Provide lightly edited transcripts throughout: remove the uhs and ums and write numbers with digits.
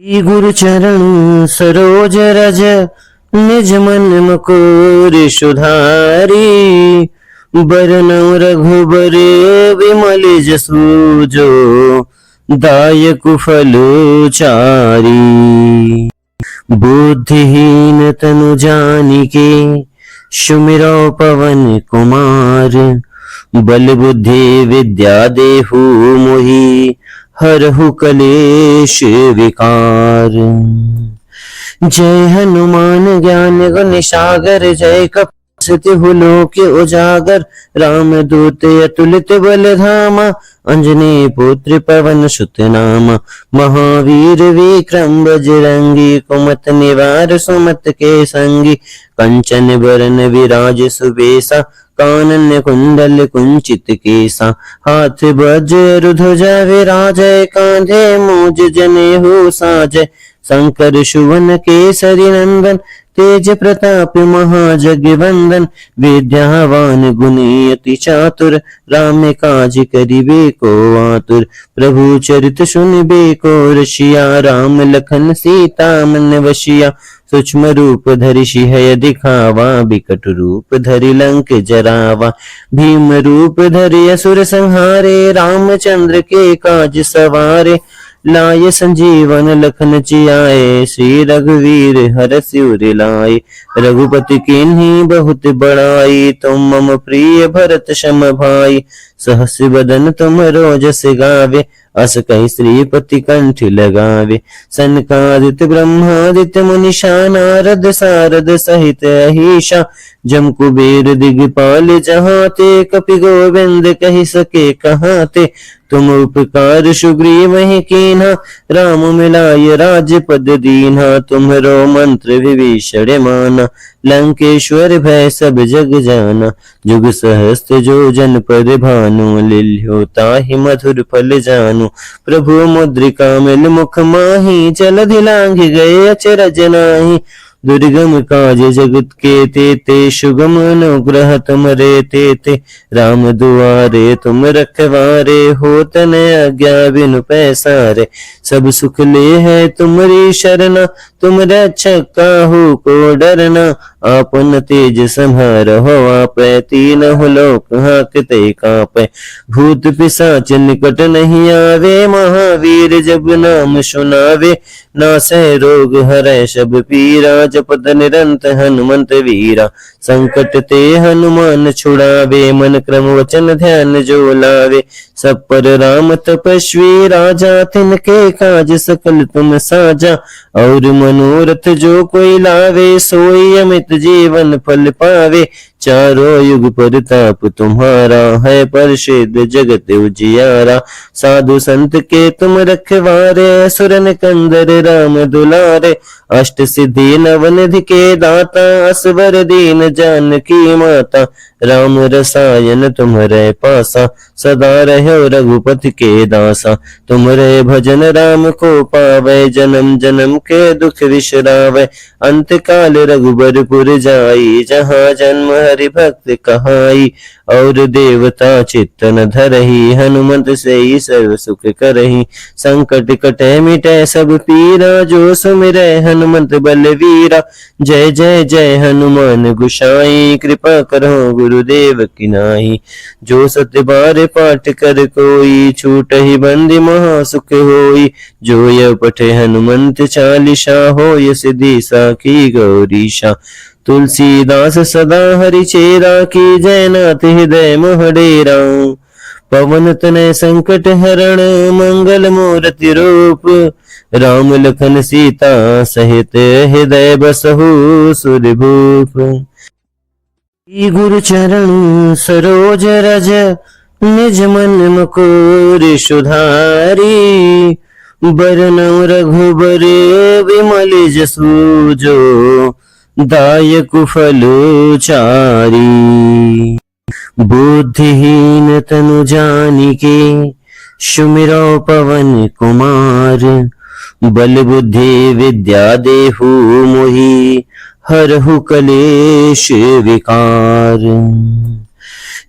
श्री गुरु चरण सरोज रज निज मन मुकुर सुधारी बरनउँ रघुबर विमल जसु जो दायक फल चारी। बुद्धिहीन तनु जानिके सुमिरौ पवन कुमार बल बुद्धि विद्या देहु मोहि हरहु कलेश विकार। जय हनुमान ज्ञान गुण सागर जय कपि लोक उजागर राम दूत अतुलित बल धामा अंजनी पुत्र पवन सुत नामा। महावीर विक्रम बजरंगी कुमत निवार सुमत के संगी कंचन बरन विराज सुबेसा कानन कुंडल कुंचित केसा। हाथ वज्र ध्वजा विराजय कांधे मूज जनेऊ साजय शंकर सुवन केसरी नंदन तेज प्रताप महाजगवंदन। विद्यावान गुणी अति चातुर राम काज करिबे को आतुर। प्रभु चरित सुनिबे को रसिया राम लखन सीता मन वसिया। सूक्ष्म रूप धरि सिंह दिखावा बिकट रूप धरि लंक जरावा। भीम रूप धरि असुर संहारे रामचंद्र के काज सवारे। लाय संजीवन लखन जियाए श्री रघुवीर हरष उर लाए। रघुपति कीन्ही बहुत बड़ाई तुम मम प्रिय भरत सम भाई। सहस बदन तुम रोजस गावे अस कहि श्रीपति कंठ लगावे। सनकादित ब्रह्मादित्य मुनीषा नारद सारद सहित अहिषा। जम कुबेर दिगपाल जहाँ ते कपि गोविंद कहि सके कहाँ ते। तुम उपकार सुग्रीव ही कीन्हा राम मिलाय राजपद दीन्हा। तुम्हरो मंत्र विभीषण माना लंकेश्वर भय सब जग जाना। जुग सहस्त्र जो जन पर भानु लिल्यो ताहि मधुर फल जानु। प्रभु मुद्रिका मिल मुख माही जलधि लांघ गए अचरज नाही। दुर्गम काज जगत के तेते सुगम अनुग्रह तुमरे तेते। राम दुआरे तुम रखवारे होत न आज्ञा बिनु पैसारे। सब सुख ले है तुमरी शरणा तुम रक्षक काहू को डरना। आपन तेज संहारहो आपै तीनहुँ लोक हांकते कांपै। भूत पिशाच निकट नहीं आवे महावीर जब नाम सुनावे। नासै रोग हरै सब पीरा जपत निरंत हनुमंत वीरा। संकट ते हनुमान छुड़ावे मन क्रम वचन ध्यान जो लावे। सब पर राम तपस्वी राजा तिनके काज सकल तुम साजा। और मनोरथ जो कोई लावे सोई अमित जीवन फल पावे। चारों युग परताप तुम्हारा है प्रसिद्ध जगत उजियारा। साधु संत के तुम रखवारे असुरन कंदर राम दुलारे। अष्ट सिद्धि नवनिधि के दाता असवर दीन जानकी माता। राम रसायन तुम्हरे पासा सदा रहो रघुपति के दासा। तुम्हरे भजन राम को पावे जन्म जन्म के दुख विसरावे। अंत काल रघुबरपुर जाई जहाँ जन्म हरि भक्त कहाई। और देवता चित्तन धरही हनुमंत से सर्व सुख करही। संकट कटे मिटे सब पीरा जो सुमिरै हनुमंत बलवीरा। जय जय जय हनुमान गोसाई कृपा करो गुरुदेव की नाई। जो सत्य बार पाठ कर कोई छूटहि बंदी महा सुख होई। जो यह पठे हनुमंत चालीसा होय सिद्धि साखी गौरीशा। तुलसीदास सदा हरि चेरा की जयनाथ हृदय मोह डेरा। पवन तनय संकट हरण मंगल मूर्ति रूप। राम लखन सीता सहित हृदय बसहु सुरभूप। श्री गुरु चरण सरोज रज निज मन मुकुर सुधारी। बरनउँ रघुबर विमल जसु जो दायक फल चारी। बुद्धिहीन तनु जानिके सुमिरौ पवन कुमार बल बुद्धि विद्या देहु मोहि हरहु कलेश विकार।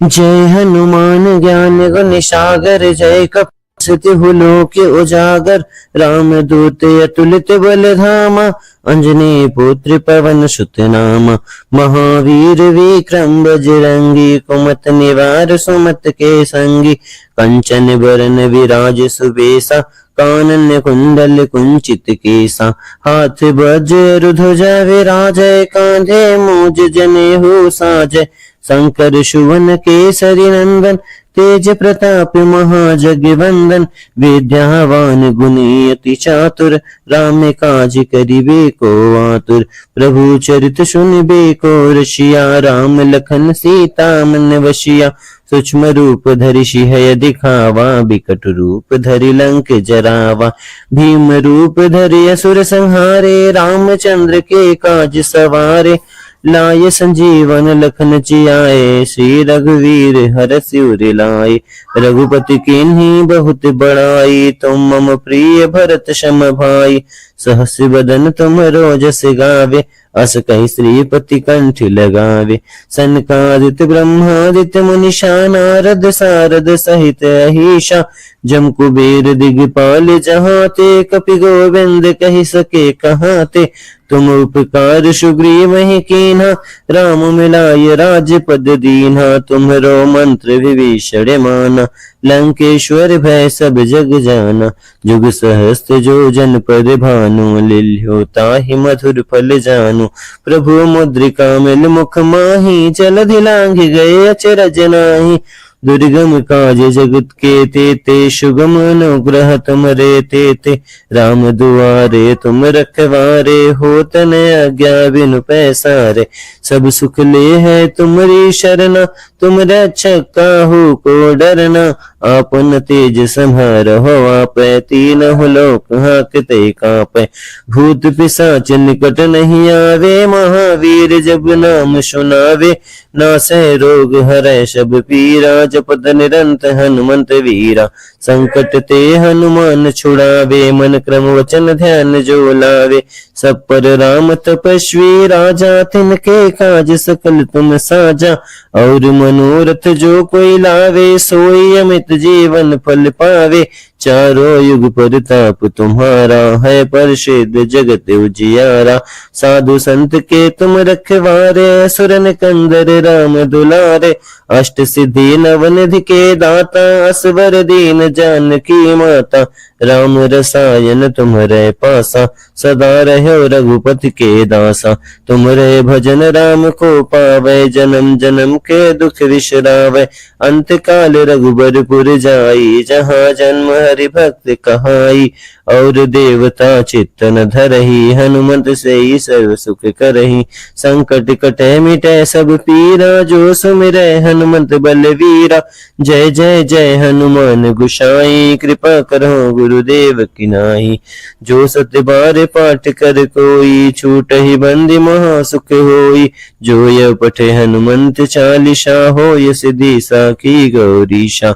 जय हनुमान ज्ञान गुण सागर जय कपि सत्यहु लोके उजागर राम दूत अतुलित बल धामा अंजनी पुत्र पवन सुत नामा महावीर विक्रम बजरंगी कुमत निवार सुमत के संगी कंचन बरन विराज सुबेसा कानन कुंडल कुंचित केसा हाथ वज्र ध्वजा विराजय कांधे मूज जनेहु साजय शंकर सुवन केसरी नंदन तेज प्रताप महाजगवंदन विद्यावान गुणी अति चातुर राम काज करिबे को आतुर प्रभु चरित सुनिबे को रसिया राम लखन सीता मन वशिया सूक्ष्म रूप धरि सिंह दिखावा बिकट रूप धरि लंक जरावा भीम रूप धरि असुर संहारे रामचंद्र के काज सवारे लाय संजीवन लखन जियाए श्री रघुवीर हर सिर लाए रघुपति कीन्ही बहुत बड़ाई तुम मम प्रिय भरत सम भाई सहस बदन तुम रोजस गावे अस कहि श्रीपति कंठ लगावे सनकादित ब्रह्मादित्य मुनिषा नारद सारद सहित अहिषा जम कुबेर दिगपाल जहाँ ते कपि गोविंद कहि सके कहाँ ते तुम उपकार सुग्रीव ही कीन्हा राम मिलाय राजपद दीन्हा तुम्हरो मंत्र विभीषण माना लंकेश्वर भय सब जग जाना जुग सहस्त्र जो जन पर भानु लिल्यो ताहि मधुर फल जानु प्रभु मुद्रिका मिल मुख माही जलधि लांघ गए अचरज नाही दुर्गम काज जगत के तेते सुगम अनुग्रह तुमरे तेते राम दुआरे तुम रखवारे हो तन आज्ञा बिनु पैसारे सब सुख ले है तुम्हारी शरणा तुम रक्षक काहू को डरना आपन तेज संहार हो आप तीन लोक हाकते कापे भूत पिशाच निकट नहीं आवे महावीर जब नाम सुनावे नासै रोग हरै सब पीरा जपत निरंत हनुमंत वीरा संकट ते हनुमान छुड़ावे मन क्रम वचन ध्यान जो लावे सब पर राम तपस्वी राजा तिनके काज सकल तुम साजा और मनोरथ जो कोई लावे सोई अमित जीवन फल पावे चारों युग प्रताप तुम्हारा है प्रसिद्ध जगत उजियारा साधु संत के तुम रखवारे सुरन कंदर राम दुलारे अष्ट सिद्धि नवनिधि के दाता असवर दीन जानकी माता राम रसायन तुम्हारे पासा सदा रहो रघुपति के दासा तुम्हारे भजन राम को पावे जन्म जन्म के दुख विश्रावे अंत काल रघुबरपुर जाई जहाँ जन्म हरि भक्त कहाई और देवता चित्तन धरही हनुमंत से ही सर्व सुख करही संकट कटे मिटे सब पीरा जो सुमिरै हनुमंत बलवीरा जय जय जय हनुमान गुसाई कृपा करो गुरुदेव की नाई जो सत्य बार पाठ कर कोई छूट ही बंदी महा सुख होई जो यह पठे हनुमंत चालीसा हो ये सिद्धि साखी गौरीशा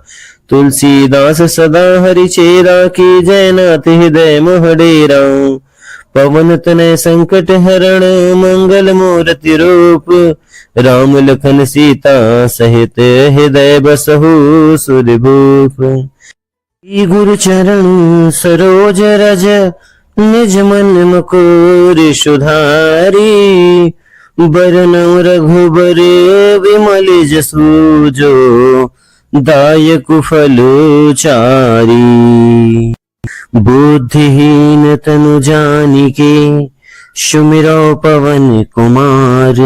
तुलसीदास सदा हरि चेरा की जय नाथ हृदय मोहडेरा पवन तनय संकट हरण मंगल मूर्ति रूप राम लखन सीता सहित हृदय बसहु सुरभूप गुरु चरण सरोज रज निज मन मुकुर सुधारी बरनउँ रघुबर विमल जसु जो दायक फल चारी बुद्धिहीन तनु जानिके सुमिरो पवन कुमार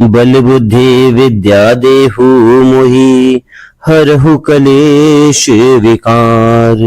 बल बुद्धि विद्या देहु मोहि हरहु कलेश विकार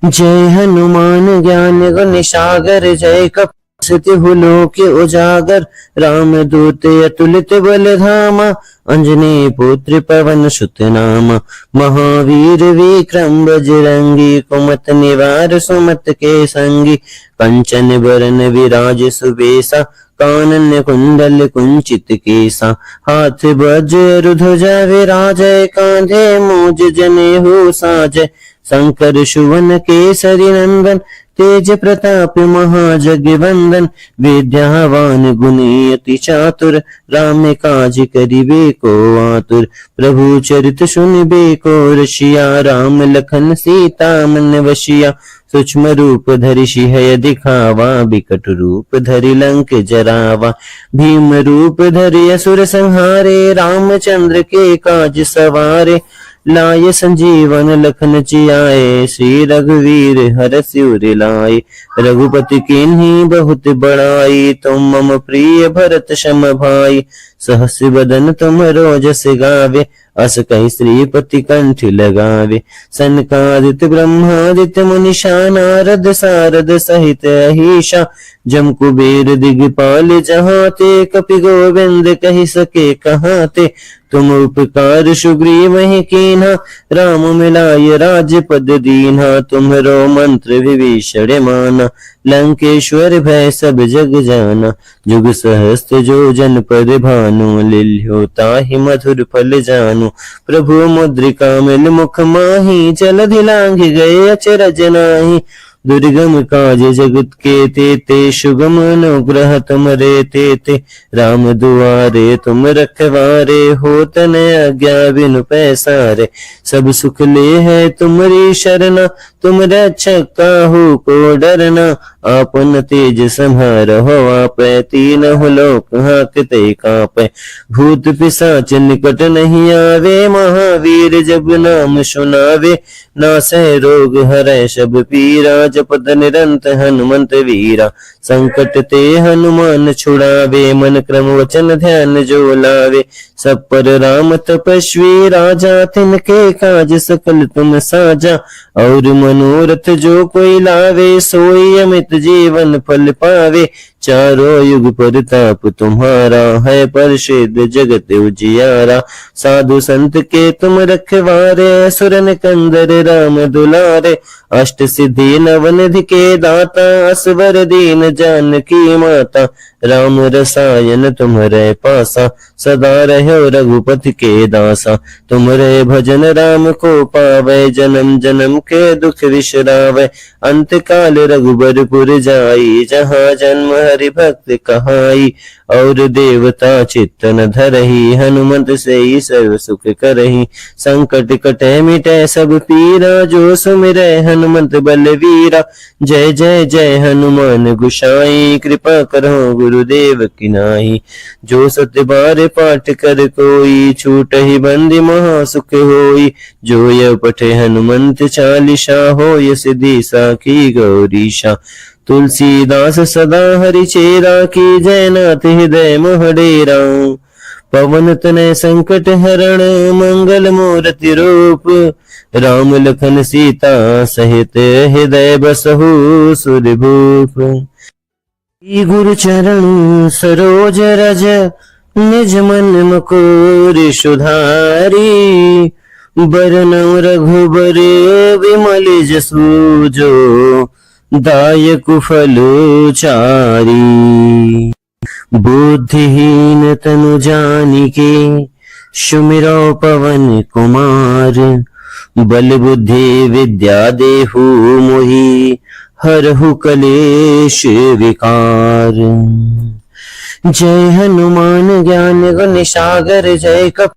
जय हनुमान ज्ञान गुण सागर जय कपि लोके उजागर राम दूत अतुलित बल धामा अंजनी पुत्र पवन सुत नामा महावीर विक्रम बजरंगी कुमत निवार सुमत के संगी कंचन बरन विराज सुबेसा कानन कुंडल कुंचित केसा हाथ वज्र ध्वजा विराजय कांधे मूज जनेहु साजय शंकर सुवन केसरी नंदन तेज प्रताप महाजगवंदन विद्यावान गुणी अति चातुर राम काज करिबे को आतुर प्रभु चरित सुनिबे को रसिया राम लखन सीता मन वशिया सूक्ष्म रूप धरि सिंह दिखावा बिकट रूप धरि लंक जरावा भीम रूप धरि असुर संहारे रामचंद्र के काज सवारे लाय संजीवन लखन जियाए श्री रघुवीर हर सिर लाए रघुपति कीन्ही बहुत बड़ाई तुम मम प्रिय भरत सम भाई सहस बदन तुम रोजस गावे अस कहि श्रीपति कंठ लगावे सनकादित ब्रह्मादित्य मुनिषा नारद सारद सहित अहिषा जम कुबेर दिगपाल जहाँ ते कपि गोविंद कहि सके कहाँ ते तुम उपकार सुग्रीव ही कीन्हा राम मिलाय राजपद दीन्हा तुम्हरो मंत्र विभीषण माना लंकेश्वर भय सब जग जाना जुग सहस्त्र जो जन पर भानु लिल्यो ताहि मधुर फल जानु प्रभु मुद्रिका मिल मुख माही जलधि लांघ गए अचरज नाही दुर्गम काज जगत के तेते सुगम अनुग्रह तुमरे तेते राम दुआरे तुम रखवारे हो तन आज्ञा बिनु पैसारे सब सुख ले है तुमरी शरणा तुम रक्षक काहू को डरना आपन तेज संहारहो आप तीन लोक हाकते कापे भूत पिशाच निकट नहीं आवे महावीर जब नाम सुनावे नासै रोग हरै सब पीरा जपत निरंत हनुमंत वीरा संकट ते हनुमान छुड़ावे मन क्रम वचन ध्यान जो लावे सब पर राम तपस्वी राजा तिनके काज सकल तुम साजा और मनोरथ जो कोई लावे सोई अमित जीवन फल पावे चारों युग परताप तुम्हारा है प्रसिद्ध जगत उजियारा साधु संत के तुम रखवारे सुरन कंदर राम दुलारे अष्ट सिद्धि नवनिधि के दाता असवर दीन जानकी माता राम रसायन तुम्हारे पासा सदा रहो रघुपति के दासा तुम्हारे भजन राम को पावे जन्म जन्म के दुख विश्रावे अंत काल रघुबरपुर जाई जहाँ जन्म हरि भक्त कहाई और देवता चित्तन धरही हनुमंत से ही सर्व सुख करही संकट कटे मिटे सब पीरा जो सुमिरै हनुमंत बलवीरा जय जय जय हनुमान गुसाई कृपा करो गुरुदेव की नाई जो सत्य बार पाठ कर कोई छूट ही बंदी महा सुख होई जो यह पठे हनुमंत चालीसा हो ये सिद्धि साखी गौरीशा तुलसीदास सदा हरि चेरा की जयनाथ हृदय मोहडेरा पवन तनय संकट हरण मंगल मूर्ति रूप राम लखन सीता सहित हृदय बसहु सुरभूप गुरु चरण सरोज रज निज मन मुकुर सुधारी बरनौ रघुबर विमल जसु जो दायक फल चारी बुद्धिहीन तनु जानिके सुमिरो पवन कुमार बल बुद्धि विद्या देहु मोहि हरहु कलेश विकार जय हनुमान ज्ञान गुण सागर जय कपि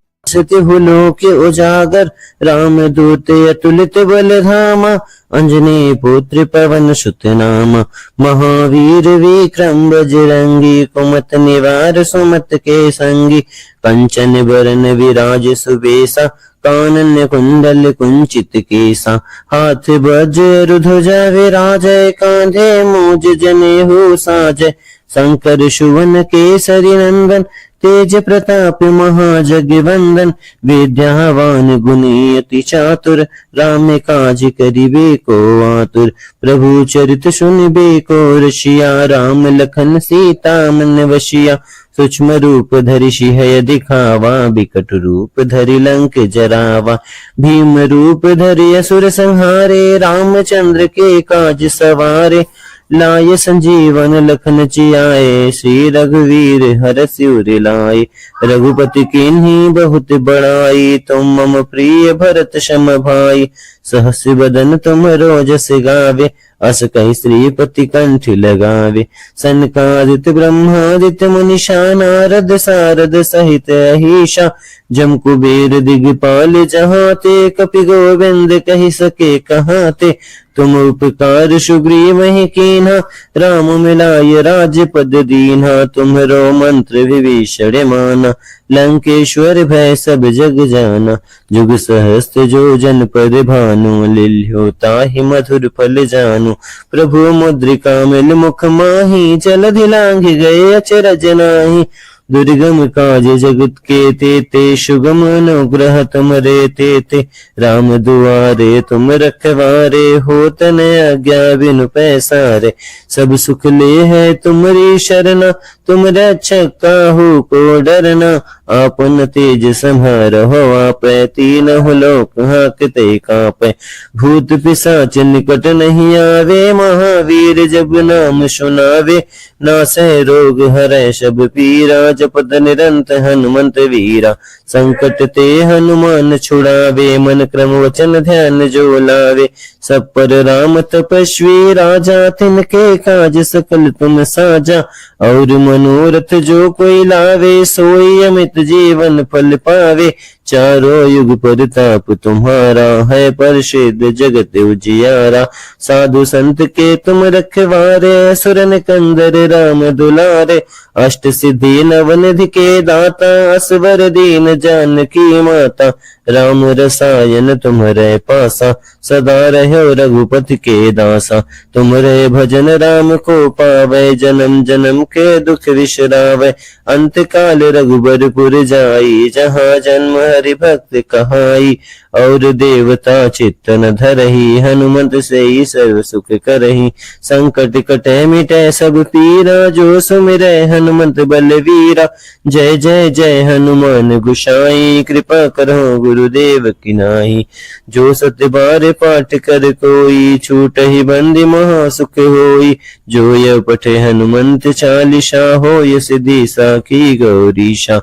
लोक उजागर राम दूत अतुलित बल धामा अंजनी पुत्र पवन सुत नामा महावीर विक्रम बजरंगी कुमत निवार सुमत के संगी कंचन बरन विराज सुबेसा कानन कुंडल कुंचित केसा हाथ वज्र ध्वजा विराजय कांधे मूज जनेहु साजय शंकर सुवन केसरी नंदन तेज प्रताप महाजगवंदन विद्यावान गुणी अति चातुर राम काज करिबे को आतुर प्रभु चरित सुनिबे को रसिया राम लखन सीता मन वशिया सूक्ष्म रूप धरि सिंह दिखावा बिकट रूप धरि लंक जरावा भीम रूप धरि असुर संहारे रामचंद्र के काज सवारे लाय संजीवन लखन जियाए, श्री रघुवीर हरष उर लाए। रघुपति कीन्ही बहुत बड़ाई, तुम मम प्रिय भरत सम भाई। सहस बदन तुम रोजस गावे, अस कहि श्रीपति कंठ लगावे। सनकादित ब्रह्मादित्य मुनीषा, नारद सारद सहित अहिषा। जम कुबेर दिगपाल जहाँ ते, कपि गोविंद कहि सके कहाँ ते। तुम उपकार सुग्रीव ही कीन्हा, राम मिलाय राजपद दीन्हा। तुम्हरो मंत्र विभीषण माना, लंकेश्वर भय सब जग जाना। जुग सहस्त्र जो जन पर भानु, लिल्यो ताहि मधुर फल जानु। प्रभु मुद्रिका मिल मुख माही, जलधि लांघ गए अचरज नाही। दुर्गम काज जगत के तेते, सुगम अनुग्रह तुमरे तेते। राम दुआरे तुम रखवारे, होत न आज्ञा बिनु पैसारे। सब सुख ले है तुमरी शरणा, तुम रक्षक काहू को डरना। आपन तेज संहारहो, आपै तीनहुँ लोक हांकते कांपै। भूत पिशाच निकट नहीं आवे, महावीर जब नाम सुनावे। नासै रोग हरै सब पीरा, जपत निरंत हनुमंत वीरा। संकट ते हनुमान छुड़ावे, मन क्रम वचन ध्यान जो लावे। सब पर राम तपस्वी राजा, तिनके काज सकल तुम साजा। और मनोरथ जो कोई लावे, सोई अमित जीवन फल पावे। चारों युग परताप तुम्हारा, है प्रसिद्ध जगत उजियारा। साधु संत के तुम रखवारे, असुर निकंदर राम दुलारे। अष्ट सिद्धि नवनिधि के दाता, असवर दीन जानकी माता। राम रसायन तुम्हरे पासा, सदा रहो रघुपति के दासा। तुम्हरे भजन राम को पावे, जन्म जन्म के दुख विसरावे। अंत काल रघुबरपुर जाई, जहाँ जन्म हरि भक्त कहाई। और देवता चित्त न धरही, हनुमंत से ही सर्व सुख करही। संकट कटे मिटे सब पीरा, जो सुमिरै हनुमंत बलवीरा। जय जय जय हनुमान गोसाई, कृपा करो गुरुदेव की नाई। जो सत्य बार पाठ कर कोई, छूटहि बंदी महा सुख होई। जो यह पठे हनुमंत चालीसा, होय सिद्धि साखी गौरीशा।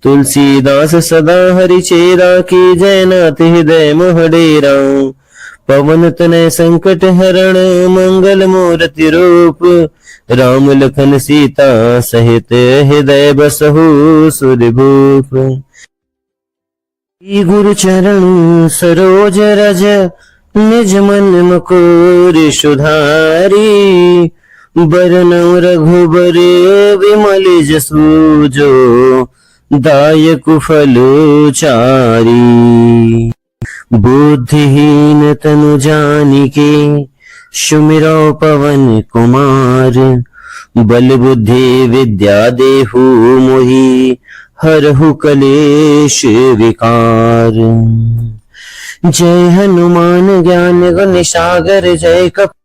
तुलसीदास सदा हरि चेरा, की जयनाथ हृदय मोह डेरा। पवन तनय संकट हरण, मंगल मूर्ति रूप। राम लखन सीता सहित, हृदय बसहु सुरभूप। गुरु चरण सरोज रज, निज मन मुकुर सुधारी। बरनउँ रघुबर विमल जसु, जो दायक फल चारी। बुद्धिहीन तनु जानिके, सुमिरौ पवन कुमार। बल बुद्धि विद्या देहु मोहि, हरहु कलेश विकार। जय हनुमान ज्ञान गुण सागर, जय कपि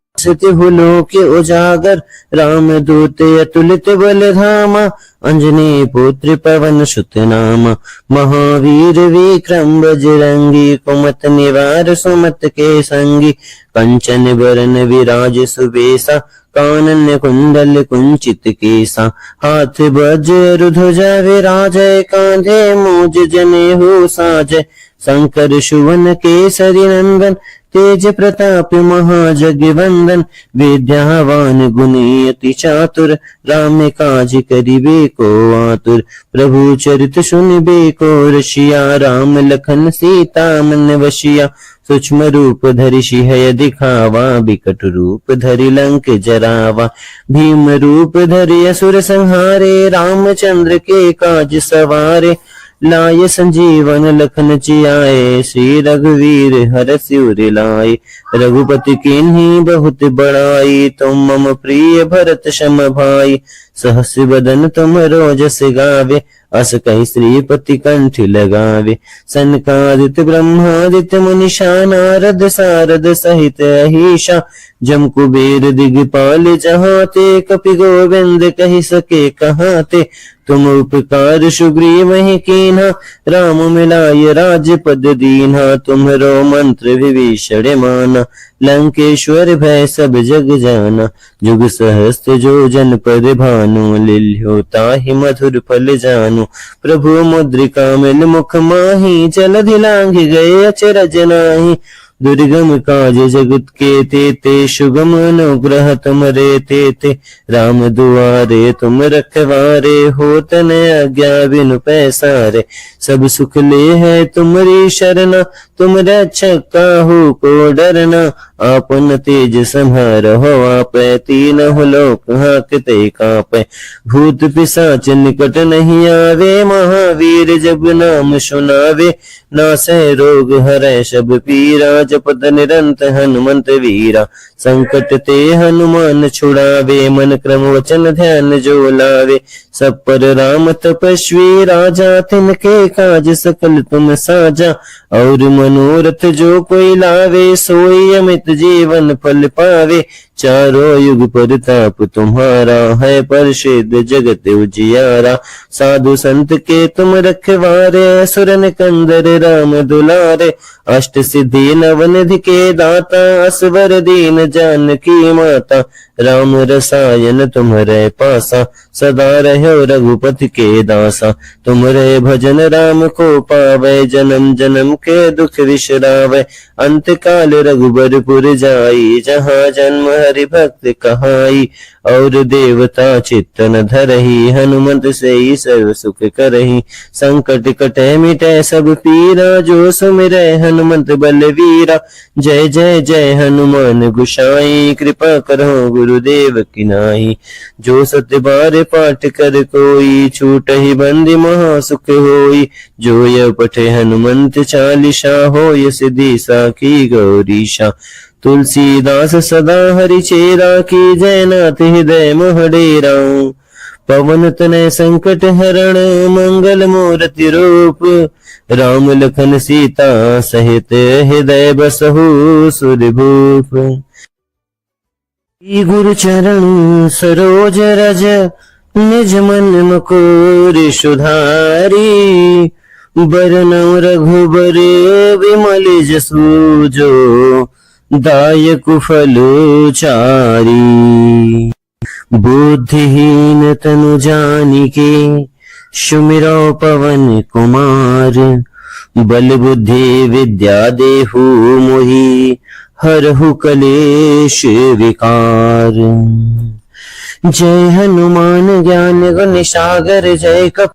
लोक उजागर। राम दूत अतुलित बल धामा, अंजनी पुत्र पवन सुत नामा। महावीर विक्रम बजरंगी, कुमत निवार सुमत के संगी। कंचन बरन विराज सुबेसा, कानन कुंडल कुंचित केसा। हाथ वज्र ध्वजा विराजय, कांधे मूज जनेऊ साजय। शंकर सुवन केसरी नंदन, तेज प्रताप महाजगवंदन। विद्यावान गुणी अति चातुर, राम काज करिबे को आतुर। प्रभु चरित सुनिबे को रसिया, राम लखन सीता मन वसिया। सूक्ष्म रूप धरि सिंह दिखावा, बिकट रूप धरि लंक जरावा। भीम रूप धरि असुर संहारे, रामचंद्र के काज सवारे। लाय संजीवन लखन जियाए, श्री रघुवीर हरष उर लाए। रघुपति कीन्ही बहुत बड़ाई, तुम मम प्रिय भरत सम भाई। सहस बदन तुम रोजस गावे, अस कहि श्रीपति कंठ लगावे। सनकादित ब्रह्मादित्य मुनीषा, नारद सारद सहित अहिषा। जम कुबेर दिगपाल जहाँ ते, कपि गोविंद कहि सके कहाँ ते। तुम उपकार सुग्रीव ही कीन्हा, राम मिलाय राजपद दीन्हा। तुम्हरो मंत्र विभीषण माना, लंकेश्वर भय सब जग जाना। जुग सहस्त्र जो जन पर भानु, लिल्यो ताहि मधुर फल जानु। प्रभु मुद्रिका मिल मुख माही, जलधि लांघि गए अचरज नाही। दुर्गम काज जगत के तेते, सुगम अनुग्रह तुमरे तेते। राम दुआरे तुम रखवारे, होत न आज्ञा बिनु पैसारे। सब सुख ले है तुमरी शरणा, तुम रक्षक काहू को डरना। आपन तेज संहारहो, आपै तीनहुँ लोक हांकते कांपै। भूत पिशाच निकट नहीं आवे, महावीर जब नाम सुनावे। नासै रोग हरै सब पीरा, जपत निरंतर हनुमंत वीरा। संकट ते हनुमान छुड़ावे, मन क्रम वचन ध्यान जो लावे। सब पर राम तपस्वी राजा, तिनके काज सकल तुम साजा। और मनोरथ जो कोई लावे, सोई अमित जीवन फल पावे। चारों युग परताप तुम्हारा, है प्रसिद्ध जगत उजियारा। साधु संत के तुम रखवारे, असुर निकंदर राम दुलारे। अष्ट सिद्धि नवनिधि के दाता, असवर दीन जानकी माता। राम रसायन तुम्हरे पासा, सदा रहो रघुपति के दासा। तुम्हरे भजन राम को पावे, जन्म जन्म के दुख विसरावे। अंत काल रघुबरपुर जाई, जहाँ जन्म हरि भक्त कहाई। और देवता चित्तन धरही, हनुमंत से ही सर्व सुख करही। संकट कटे मिटे सब पीरा, जो सुमिरै हनुमंत बलवीरा। जय जय जय हनुमान गोसाई, कृपा करो गुरुदेव की नाई। जो सत्य बार पाठ कर कोई, छूटहि बंदी महा सुख होई। जो यह पठे हनुमंत चालीसा, होय सिद्धि साखी गौरीशा। तुलसीदास सदा हरि चेरा, की जयनाथ हृदय मोहडेरा। पवन तनय संकट हरण, मंगल मूर्ति रूप। राम लखन सीता सहित, हृदय बसहु सुरभूप। गुरु चरण सरोज रज, निज मन मुकुर सुधारी। बरनउँ रघुबर विमल जसु, जो दायक फल चारी। बुद्धिहीन तनु जानिके, सुमिरौ पवन कुमार। बल बुद्धि विद्या देहु मोहि, हरहु कलेश विकार। जय हनुमान ज्ञान गुण सागर, जय कपि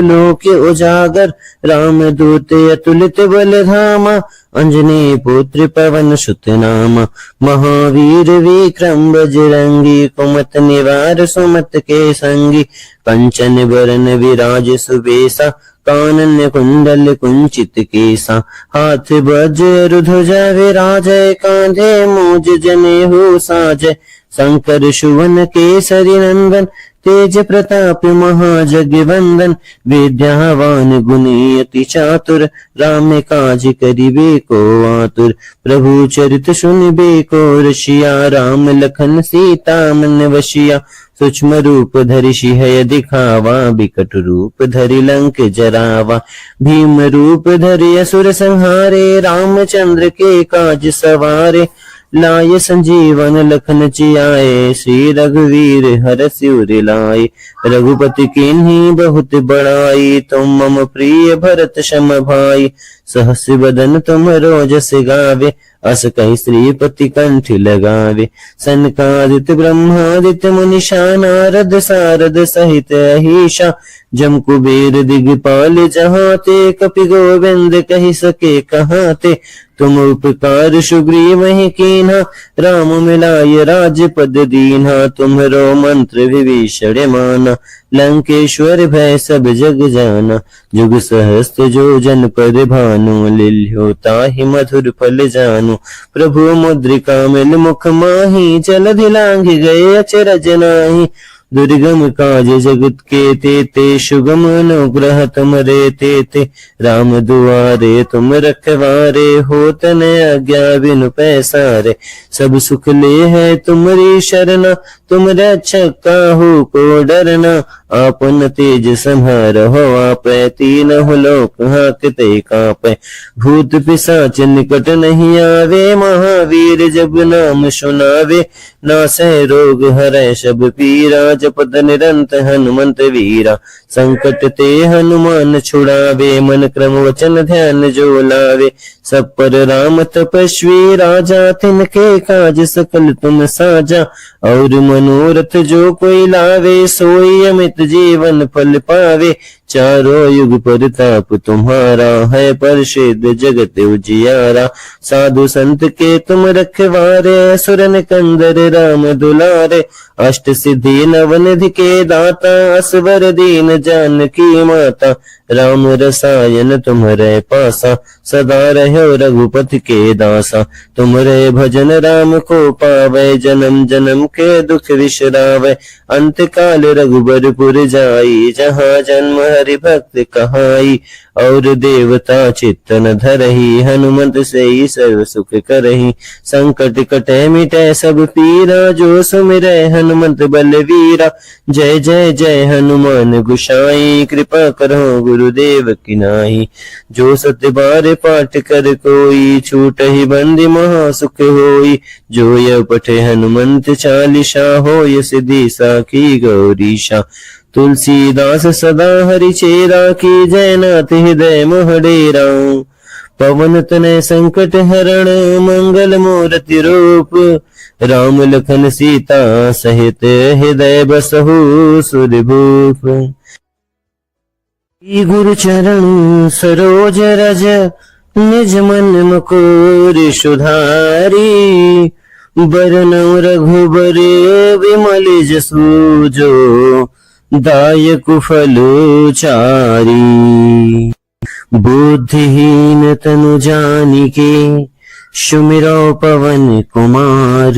लोक उजागर। राम दूत अतुलित बल धामा, अंजनी पुत्र पवन सुत नामा। महावीर विक्रम बजरंगी, कुमत निवार सुमत के संगी। कंचन बरन विराज सुबेसा, कानन कुंडल कुंचित केसा। हाथ वज्र ध्वजा विराजय, कांधे मूज जनेऊ साजय। शंकर सुवन केसरी नंदन, तेज प्रताप महाजगवंदन। विद्यावान गुणी अति चातुर, राम काज करिबे को आतुर। प्रभु चरित सुनिबे को रसिया, राम लखन सीता मन वसिया। सूक्ष्म रूप धरि सिंह दिखावा, बिकट रूप धरि लंक जरावा। भीम रूप धरि असुर संहारे, रामचंद्र के काज सवारे। लाय संजीवन लखन जियाए, श्री रघुवीर हरष उर लाए। रघुपति कीन्ही बहुत बड़ाई, तुम मम प्रिय भरत सम भाई। सहस बदन तुमरो जस गावे, अस कहि श्रीपति कंठ लगावे। सनकादित्य ब्रह्मादित्य मुनीषा, नारद सारद सहित अहीशा। जम कुबेर दिगपाल जहाँ ते, कपि गोविंद कहि सके कहाँ ते। तुम उपकार सुग्रीव ही कीन्हा, राम मिलाय राजपद दीन्हा। तुम्हरो मंत्र विभीषण माना, लंकेश्वर भय सब जग जाना। जुग सहस्त्र जो जन पर भानु, लिल्यो ताहि मधुर फल जानु। प्रभु मुद्रिका मिल मुख माही, जलधि लांघि गए अचरज नाही। दुर्गम काज जगत के तेते, सुगम अनुग्रह तुमरे तेते। राम दुआरे तुम रखवारे, होत न आज्ञा बिनु पैसारे। सब सुख ले है तुमरी शरणा, तुम रक्षक काहू को डरना। आपन तेज संहारहु आपै, तीनहु लोक हांकते कांपै। भूत पिशाच निकट नहीं आवे, महावीर जब नाम सुनावे। नासै रोग हरै सब पीरा, जपत निरंत हनुमंत वीरा। संकट ते हनुमान छुड़ावे, मन क्रम वचन ध्यान जो लावे। सब पर राम तपस्वी राजा, तिनके काज सकल तुम साजा। और मनोरथ जो कोई लावे, सोई अमित जीवन फल पावे। चारों युग परताप तुम्हारा, है प्रसिद्ध जगत उजियारा। साधु संत के तुम रखवारे, असुर निकंदर राम दुलारे। अष्ट सिद्धि नवनिधि के दाता, असवर दीन जानकी माता। राम रसायन तुम्हारे पासा, सदा रहो रघुपति के दासा। तुम्हारे भजन राम को पावे, जन्म जन्म के दुख विश्रावे। अंत काल रघुबरपुर जाई, जहाँ जन्म हरि भक्त कहाई। और देवता चित्तन धरही, हनुमंत से ही सर्व सुख करही। संकट कटे मिटे सब पीरा, जो सुमिरै हनुमंत बलवीरा। जय जय जय हनुमान गोसाई, कृपा करो गुरुदेव की नाई। जो सत्य बार पाठ कर कोई, छूट ही बंदी महा सुख होई। जो यह पठे हनुमंत चालीसा, होय सिद्धि साखी गौरीशा। तुलसीदास सदा हरि चेरा, की जयनाथ हृदय मोह डेरा। पवन तनय संकट हरण, मंगल मूर्ति रूप। राम लखन सीता सहित, हृदय बसहु सुरभूप। गुरु चरण सरोज रज, निज मन मुकुर सुधारी। बरनउँ रघुबर विमल जसु, जो दायक फल चारी। बुद्धिहीन तनु जानिके, सुमिरौ पवन कुमार।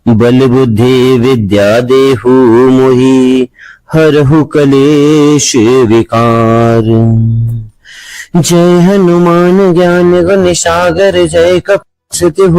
बल बुद्धि विद्या देहु मोहि, हरहु कलेश विकार। जय हनुमान ज्ञान गुण सागर, जय कपि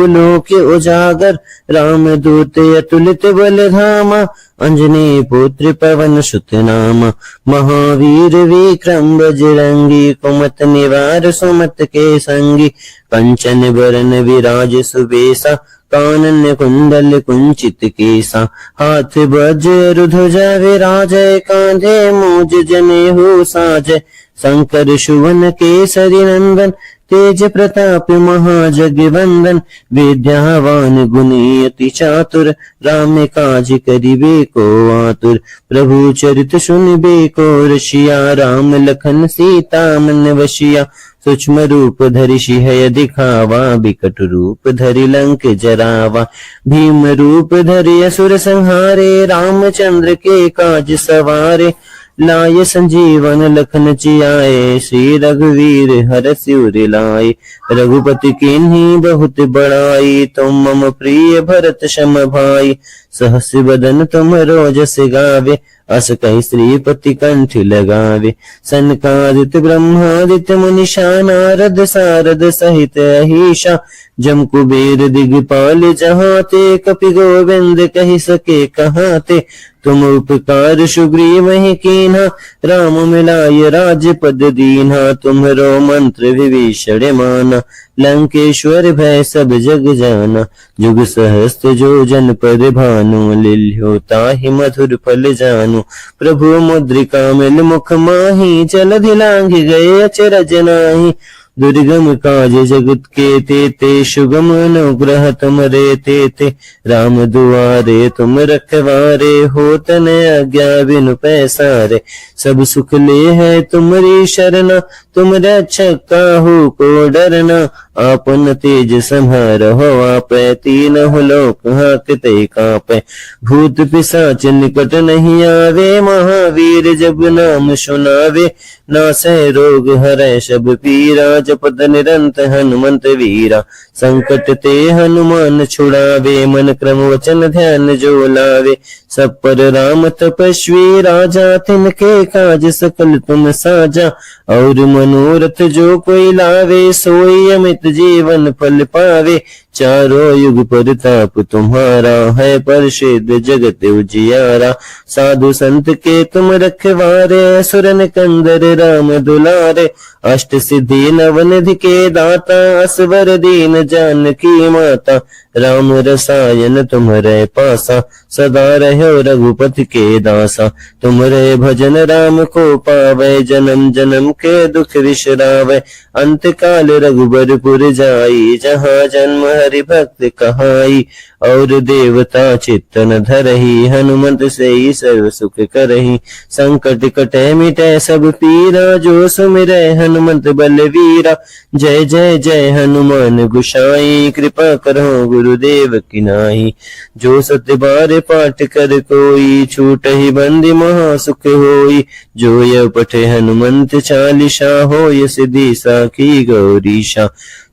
लोक उजागर। राम दूत अतुलित बल धामा, अंजनी पुत्र पवन सुत नामा। महावीर विक्रम बजरंगी, कुमत निवार सुमत के संगी। कंचन बरन विराज सुबेसा, कानन कुंडल कुंचित केसा। हाथ वज्र ध्वजा विराजय, कांधे मूज जनेऊ साजय। शंकर सुवन केसरी नंदन, तेज प्रताप महाजगवंदन। विद्यावान गुणी अति चातुर, राम काज करिबे को आतुर। प्रभु चरित सुनिबे को रसिया, राम लखन सीता मन वसिया। सूक्ष्म रूप धरि सिंह दिखावा, बिकट रूप धरि लंक जरावा। भीम रूप धरि असुर संहारे, रामचंद्र के काज सवारे। लाय संजीवन लखन जियाए, श्री रघुवीर हरषि उर लाए। रघुपति कीन्ही बहुत बड़ाई, तुम मम प्रिय भरत सम भाई। सहस बदन तुम रोजस गावे, अस कहि श्रीपति कंठ लगावे। सनकादित ब्रह्मादित मुनीषा, नारद सारद सहित अहीशा। जम कुबेर दिगपाल जहाते, कपि गोविंद कहि सके कहाते। तुम उपकार सुग्रीव ही कीन्हा, राम मिलाय राजपद दीन्हा। तुम्हरो मंत्र विभीषण माना, लंकेश्वर भय सब जग जाना। जुग सहस्त्र जो जन पर भानु, लिल्ह्यो ताहि मधुर फल जानु। प्रभु मुद्रिका मिल मुख माही, जलधि लांघि गए अचरज नाहि। दुर्गम काज जगत के तेते, सुगम अनुग्रह तुमरे तेते। राम दुआरे तुम रखवारे, होत न आज्ञा बिनु पैसारे। सब सुख ले है तुमरी शरणा, तुम रक्षक काहू को डरना। आपन तेज संहारहु आपै, तीनहु लोक हांकते कांपै। भूत पिशाच निकट नहीं आवे, महावीर जब नाम सुनावे। नासै रोग हरै सब पीरा, जपत निरंत हनुमंत वीरा। संकट ते हनुमान छुड़ावे, मन क्रम वचन ध्यान जो लावे। सब पर राम तपस्वी राजा, तिनके काज सकल तुम साजा। और मनोरथ जो कोई लावे, सोई अमित जीवन फल पावे। चारों युग परताप तुम्हारा, है प्रसिद्ध जगत उजियारा। साधु संत के तुम रखवारे, असुर निकंदर राम दुलारे। अष्ट सिद्धि नवनिधि के दाता, असवर दीन जानकी माता। राम रसायन तुम्हारे पासा, सदा रहो रघुपति के दासा। तुम्हारे भजन राम को पावे, जन्म जन्म के दुख विसरावे। अंत काल रघुबरपुर जाई, जहाँ जन्म हरि भक्त कहाई। और देवता चित्तन धरही, हनुमंत से ही सर्व सुख करही। संकट कटे मिटे सब पीरा, जो सुमिरै हनुमंत बलवीरा। जय जय जय हनुमान गोसाई, कृपा करो गुरुदेव की नाई। जो सत्य बार पाठ कर कोई, छूट ही बंदी महा सुख होई। जो यह पठे हनुमंत चालीसा, होय सिद्धि साखी गौरीशा।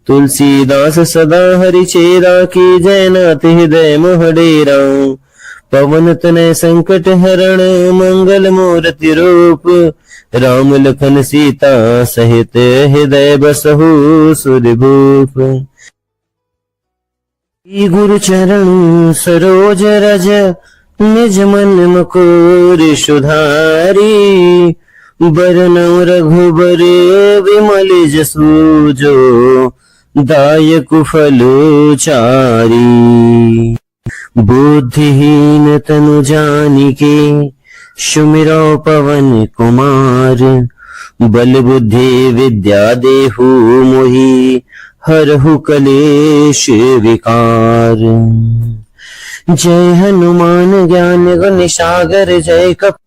तुलसीदास सदा हरि चेरा, की जयनाथ हृदय मोह डेरा। पवन तनय संकट हरण, मंगल मूर्ति रूप। राम लखन सीता सहित, हृदय बसहु सुरभूप। गुरु चरण सरोज रज, निज मन मुकुर सुधारी। बरनउँ रघुबर विमल जसु, जो दायक फल चारी। बुद्धिहीन तनु जानिके, सुमिरौ पवन कुमार। बल बुद्धि विद्या देहु मोहि, हरहु कलेश विकार। जय हनुमान ज्ञान गुण सागर, जय कपि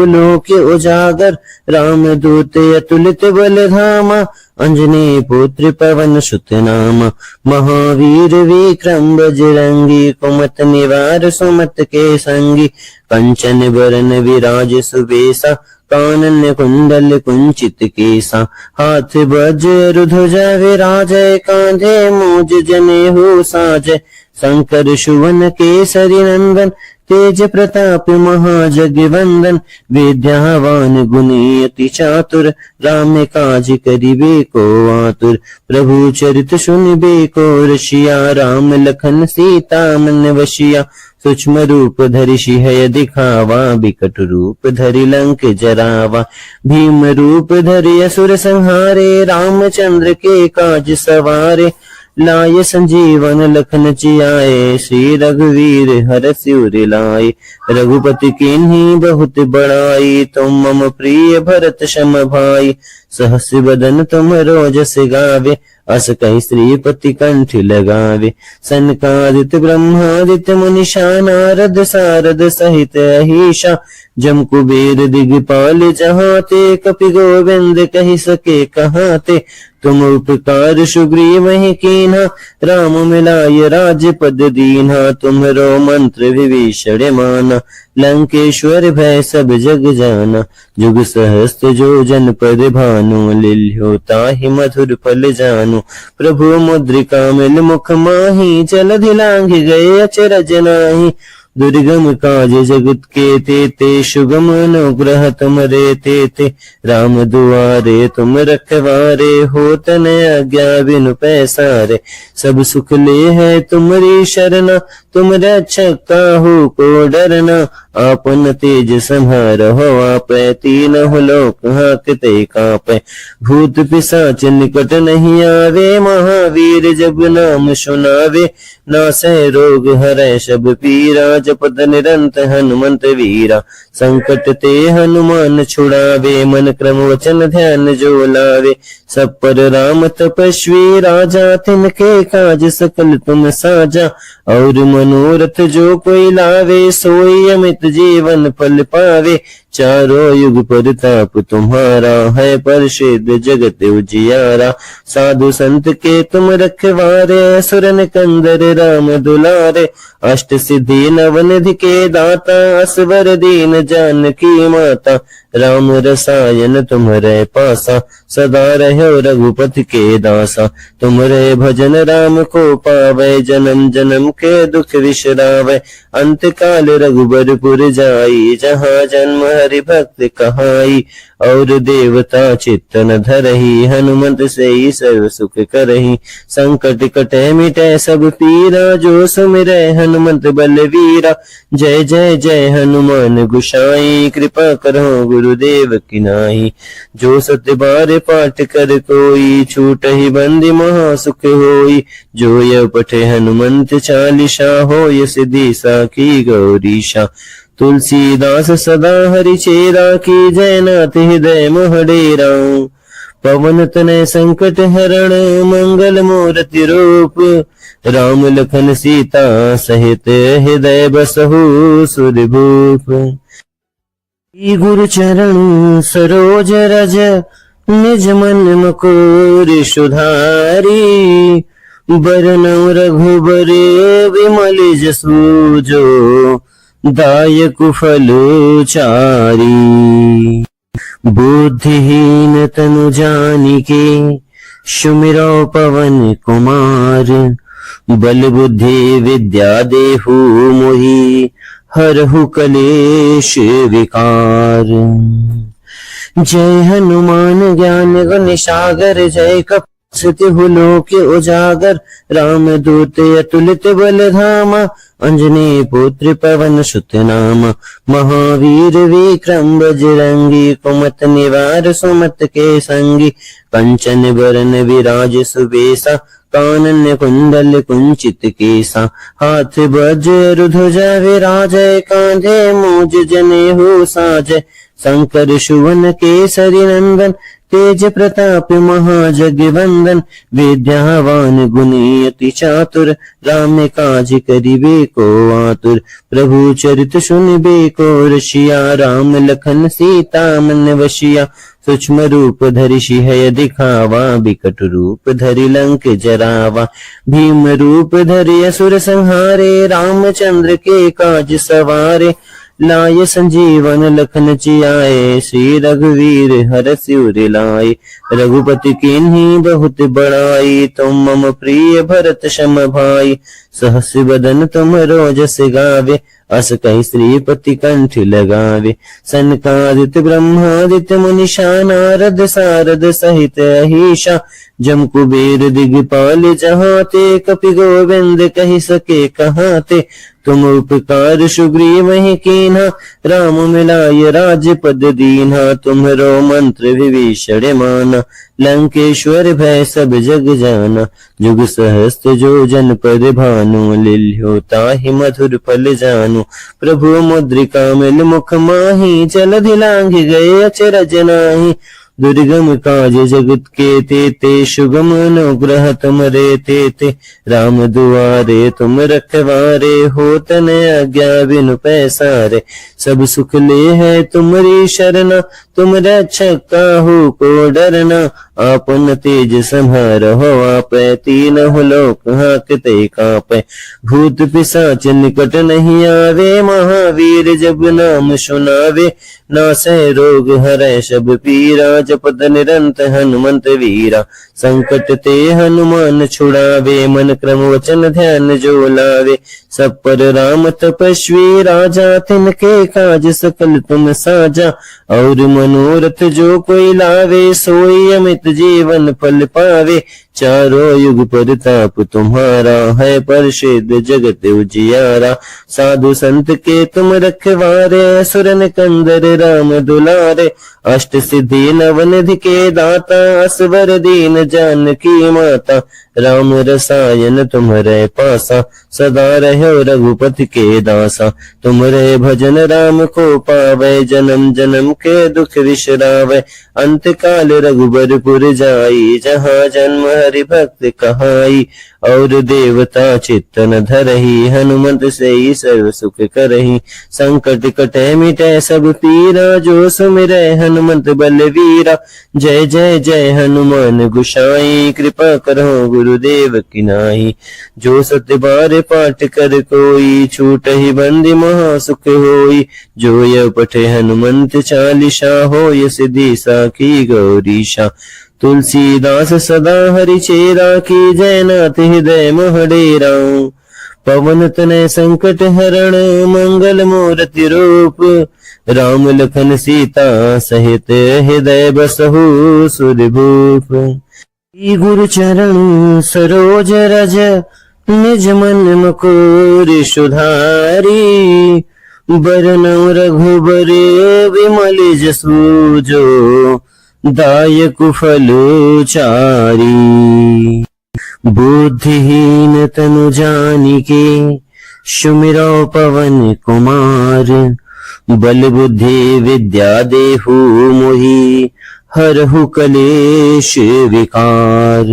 लोक उजागर। राम दूत अतुलित बल धामा, अंजनी पुत्र पवन सुत नामा। महावीर विक्रम बजरंगी, कुमत निवार सुमत के संगी। कंचन बरन विराज सुबेसा, कानन कुंडल कुंचित केसा। हाथ वज्र ध्वजा विराजय, कांधे मूज जनेऊ साजय। शंकर सुवन केसरी नंदन, तेज प्रताप महाजगवंदन। विद्यावान गुणी अति चातुर, राम काज करिबे को आतुर। प्रभु चरित सुनिबे को रसिया, राम लखन सीता मन वसिया। सूक्ष्म रूप धरि सिंह दिखावा, बिकट रूप धरि लंक जरावा। भीम रूप धरि असुर संहारे, रामचंद्र के काज सवारे। लाय संजीवन लखन जियाए, श्री रघुवीर हरषि सिर लाए। रघुपति कीन्ही बहुत बड़ाई, तुम मम प्रिय भरत सम भाई। सहस बदन तुम रोजस गावे, अस कहि श्रीपति कंठ लगावे। सनकादित ब्रह्मादित्य मुनीषा, नारद सारद सहित अहीशा। जम कुबेर दिगपाल जहाते, कपि गोविंद कहि सके कहाते। तुम उपकार सुग्रीव ही कीन्हा, राम मिलाय राजपद दीन्हा। तुम्हरो मंत्र विभीषण माना, लंकेश्वर भय सब जग जाना। जुग सहस्त्र जो जन पद भानु, लिल्ह्यो ताहि मधुर फल जानु। प्रभु मुद्रिका मिल मुख माही, जलधि लांघ गए अचरज नाहि। दुर्गम काज जगत के तेते, सुगम अनुग्रह तुमरे तेते। राम दुआरे तुम रखवारे, होत न आज्ञा बिनु पैसारे। सब सुख ले है तुम्हारी शरणा, तुम रक्षक काहू को डरना। आपन तेज संहारहो, आपै तीनों लोक हांकते कांपै। भूत पिशाच निकट नहीं आवे, महावीर जब नाम सुनावे। नासै रोग हरै सब पीरा, जपत निरंत हनुमंत वीरा। संकट ते हनुमान छुड़ावे, मन क्रम वचन ध्यान जो लावे। सब पर राम तपस्वी राजा, तिनके काज सकल तुम साजा। और मनोरथ जो कोई लावे, सोई अमित जीवन फल पावे। चारों युग परताप तुम्हारा, है प्रसिद्ध जगत उजियारा। साधु संत के तुम रखवारे, असुर निकंदर राम दुलारे। अष्ट सिद्धि नवनिधि के दाता, असवर दीन जानकी माता। राम रसायन तुम्हारे पासा, सदा रहो रघुपति के दासा। तुम्हारे भजन राम को पावे, जन्म जन्म के दुख विसरावे। अंत काल रघुबरपुर जाई, जहाँ जन्म हरि भक्त कहाई। और देवता चित्त न धरहि। हनुमंत से ही सर्व सुख करहि। संकट कटे मिटे सब पीरा, जो सुमिरै हनुमंत बलवीरा। जय जय जय हनुमान गोसाई, कृपा करो गुरुदेव की नाई। जो सत्य बार पाठ कर कोई, छूटहि बंदी महा सुख होई। जो यह पठे हनुमंत चालीसा, होय सिद्धि साखी गौरीशा। तुलसीदास सदा हरि चेरा, की जय नाथ हृदय मोह डेरा। पवन तनय संकट हरण, मंगल मूर्ति रूप। राम लखन सीता सहित, हृदय बसहु सुरभूप। गुरु चरण सरोज रज, निज मन मुकुर सुधारी। बरनउँ रघुबर विमल जसु, जो दायक फल चारी। बुद्धिहीन तनु जानिके, सुमिरौ पवन कुमार। बल बुद्धि विद्या देहु मोहि, हरहु कलेश विकार। जय हनुमान ज्ञान गुण सागर, जय कपि लोक उजागर। राम दूत अतुलित बल धामा, अंजनी पुत्र पवन सुत नामा। महावीर विक्रम बजरंगी, कुमत निवार सुमत के संगी। कंचन बरन विराज सुबेसा, कानन कुंडल कुंचित केसा। हाथ वज्र ध्वजा विराजय, कांधे मूज जनेऊ साजय। शंकर सुवन केसरी नंदन, तेज प्रताप महाजगवंदन। विद्यावान गुणी अति चातुर, राम काज करिबे को आतुर। प्रभु चरित सुनिबे को रसिया, राम लखन सीता मन वसिया। सूक्ष्म रूप धरि सिंह दिखावा, बिकट रूप धरि लंक जरावा। भीम रूप धरि असुर संहारे, रामचंद्र के काज सवारे। लाय संजीवन लखन जियाए, श्री रघुवीर हरषि उर लाए। रघुपति कीन्ही बहुत बड़ाई, तुम मम प्रिय भरत सम भाई। सहस बदन तुम रोजस गावे, अस कहि श्रीपति कंठ लगावे। सनकादित ब्रह्मादित्य मुनीषा, नारद सारद सहित अहीशा। जम कुबेर दिगपाल जहाँ ते, कपि गोविंद कहि सके कहाँ ते। तुम उपकार सुग्रीव ही कीन्हा, राम मिलाय राजपद दीन्हा। तुम्हरो मंत्र विभीषण माना, लंकेश्वर भय सब जग जाना। जुग सहस्त्र जो जन पर भानु, लिल्ह्यो ताहि मधुर फल जानू। प्रभु मुद्रिका मिल मुख माही, जलधि लांघि गए अचरज नाही। दुर्गम काज जगत के तेते, सुगम अनुग्रह तुमरे तेते। राम दुआरे तुम रखवारे, होत न आज्ञा बिनु पैसारे। सब सुख ले है तुमरी शरणा, तुम रक्षक काहू को डरना। आपन तेज संहारहो आपै, तीनहुँ लोक हांकते कांपै। भूत पिशाच निकट नहीं आवे, महावीर जब नाम सुनावे। नासै रोग हरै सब पीरा, जपत निरंत हनुमंत वीरा। संकट ते हनुमान छुड़ावे, मन क्रम वचन ध्यान जो लावे। सब पर राम तपस्वी राजा, तिनके काज सकल तुम साजा। और मनोरथ जो कोई लावे, सोई अमित जीवन फल पावे। चारों युग परताप तुम्हारा, है प्रसिद्ध जगत उजियारा। साधु संत के तुम रखवारे, असुर निकंदर राम दुलारे। अष्ट सिद्धि नवनिधि के दाता, असवर दीन जानकी माता। राम रसायन तुम्हरे पासा, सदा रहो रघुपति के दासा। तुम्हरे भजन राम को पावै, जन्म जन्म के दुख विसरावै। अंत काल रघुबरपुर जाई, जहाँ जन्म हरि भक्त कहाई। और देवता चित्त न धरहि, हनुमंत से ही सर्व सुख करहि। संकट कटे मिटे सब पीरा, जो सुमिरै हनुमंत बलवीरा। जय जय जय हनुमान गोसाई, कृपा करो गुरुदेव की नाई। जो सत्य बार पाठ कर कोई, छूटहि बंदी महा सुख होई। जो यह पठे हनुमंत चालीसा, होय सिद्धि साखी गौरीशा। तुलसीदास सदा हरि चेरा, की जय नाथ हृदय मोह डेरा। पवन तनय संकट हरण मंगल मूर्ति रूप, राम लखन सीता सहित हृदय बसहु सुरभूप। गुरु चरण सरोज रज निज मन मुकुर सुधारी, बरनउँ रघुबर विमल जसु जो दायक फल चारी। बुद्धिहीन तनु जानिके सुमिरौ पवन कुमार, बल बुद्धि विद्या देहु मोहि हरहु कलेश विकार।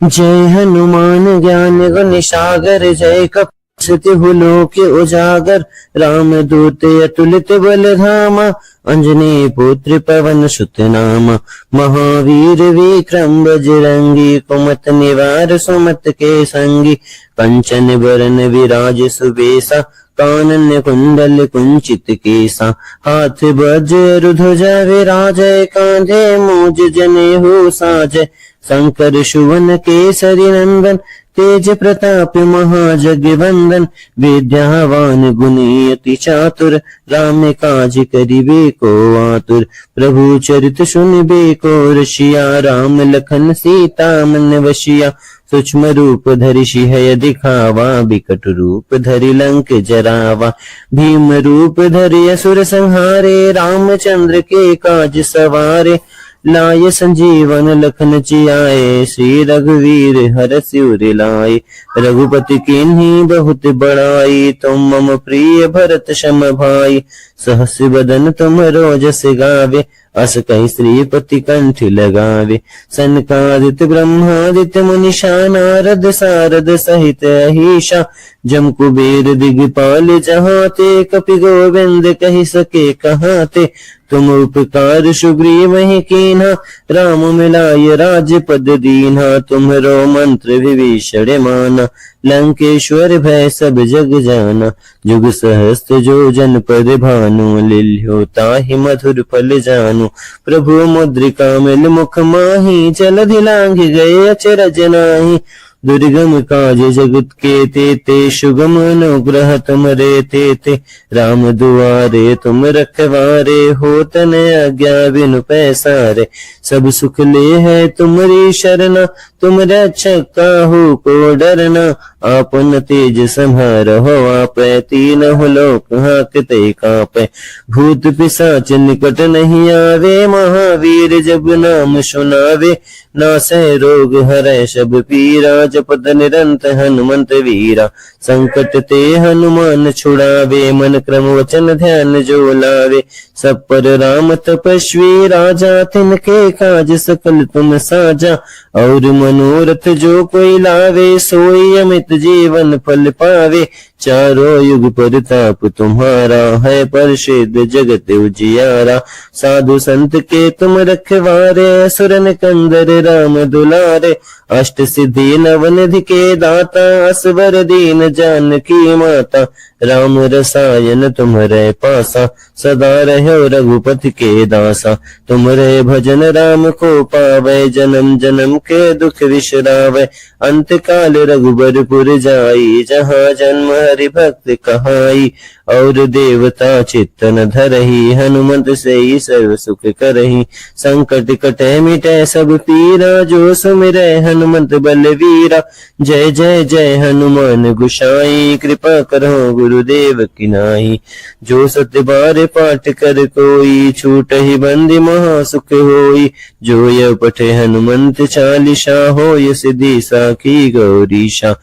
जय हनुमान ज्ञान गुण सागर, जय कपीसतिहु लोक उजागर। राम दूत अतुलित बल धामा, अंजनी पुत्र पवन सुत नामा। महावीर विक्रम बजरंगी, कुमत निवार सुमत के संगी। कंचन बरन विराज सुबेसा, कानन कुंडल कुंचित केसा। हाथ वज्र ध्वजा विराजय, कांधे मूज जनेऊ साजय। शंकर सुवन केसरी नंदन, तेज प्रताप महाजगवंदन। विद्यावान गुणी अति चातुर, राम काज करिबे को आतुर। प्रभु चरित सुनिबे को रसिया, राम लखन सीता मन वसिया। सूक्ष्म रूप धरि सिंह दिखावा, बिकट रूप धरि लंक जरावा। भीम रूप धरि असुर संहारे, रामचंद्र के काज सवारे। लाय संजीवन लखन जियाए, श्री रघुवीर हरषि उर लाए। रघुपति कीन्ही बहुत बड़ाई, तुम मम प्रिय भरत सम भाई। सहस बदन तुम रोजस गावे, अस कहि श्रीपति कंठ लगावे। सनकादित ब्रह्मादित्य मुनीषा, नारद सारद सहित अहीशा। जम कुबेर दिगपाल जहाँ ते, कपि गोविंद कहि सके कहाँ ते। तुम उपकार सुग्रीव ही कीन्हा, राम मिलाय राजपद दीन्हा। तुम्हरो मंत्र विभीषण माना, लंकेश्वर भय सब जग जाना। जुग सहस्त्र जो जन पर भानु, लिल्ह्यो ताहि मधुर फल जानू। प्रभु मुद्रिका मिल मुख माही, जलधि लांघि गए अचरज नाहि। दुर्गम काज जगत के तेते, सुगम अनुग्रह तुमरे तेते। राम दुआरे तुम रखवारे, होत न आज्ञा बिनु पैसारे। सब सुख ले है तुमरी शरणा, तुम रक्षक काहू को डरना। आपन तेज संहारहो आपै, तीनहुँ लोक हांकते कांपै। भूत पिशाच निकट नहीं आवे, महावीर जब नाम सुनावे। नासै रोग हरै सब पीरा, जपत निरंत हनुमंत वीरा। संकट ते हनुमान छुड़ावे, मन क्रम वचन ध्यान जो लावे। सब पर राम तपस्वी राजा, तिनके काज सकल तुम साजा। और मनोरथ जो कोई लावे, सोई अमित जीवन फल पावे। चारों युग परताप तुम्हारा, है प्रसिद्ध जगत उजियारा। साधु संत के तुम रखवारे, असुरन कंदर राम दुलारे। अष्ट सिद्धि नवनिधि के दाता, असवर दीन जानकी माता। राम रसायन तुम्हरे पासा, सदा रहो रघुपति के दासा। तुम्हरे भजन राम को पावै, जन्म जन्म के दुख विसरावै। अंत काल रघुबरपुर जाई, जहाँ जन्म हरि भक्त कहाई। और देवता चित्तन धरहि, हनुमंत से ही सर्व सुख करहि। संकट कटे मिटे सब पीरा, जो सुमिरै हनुमंत बलवीरा। जय जय जय हनुमान गोसाई, कृपा करो गुरुदेव की नाई। जो सत्य बार पाठ कर कोई, छूटहि बंदी महा सुख होई। जो यह पठे हनुमंत चालीसा, होय सिद्धि साखी गौरीशा।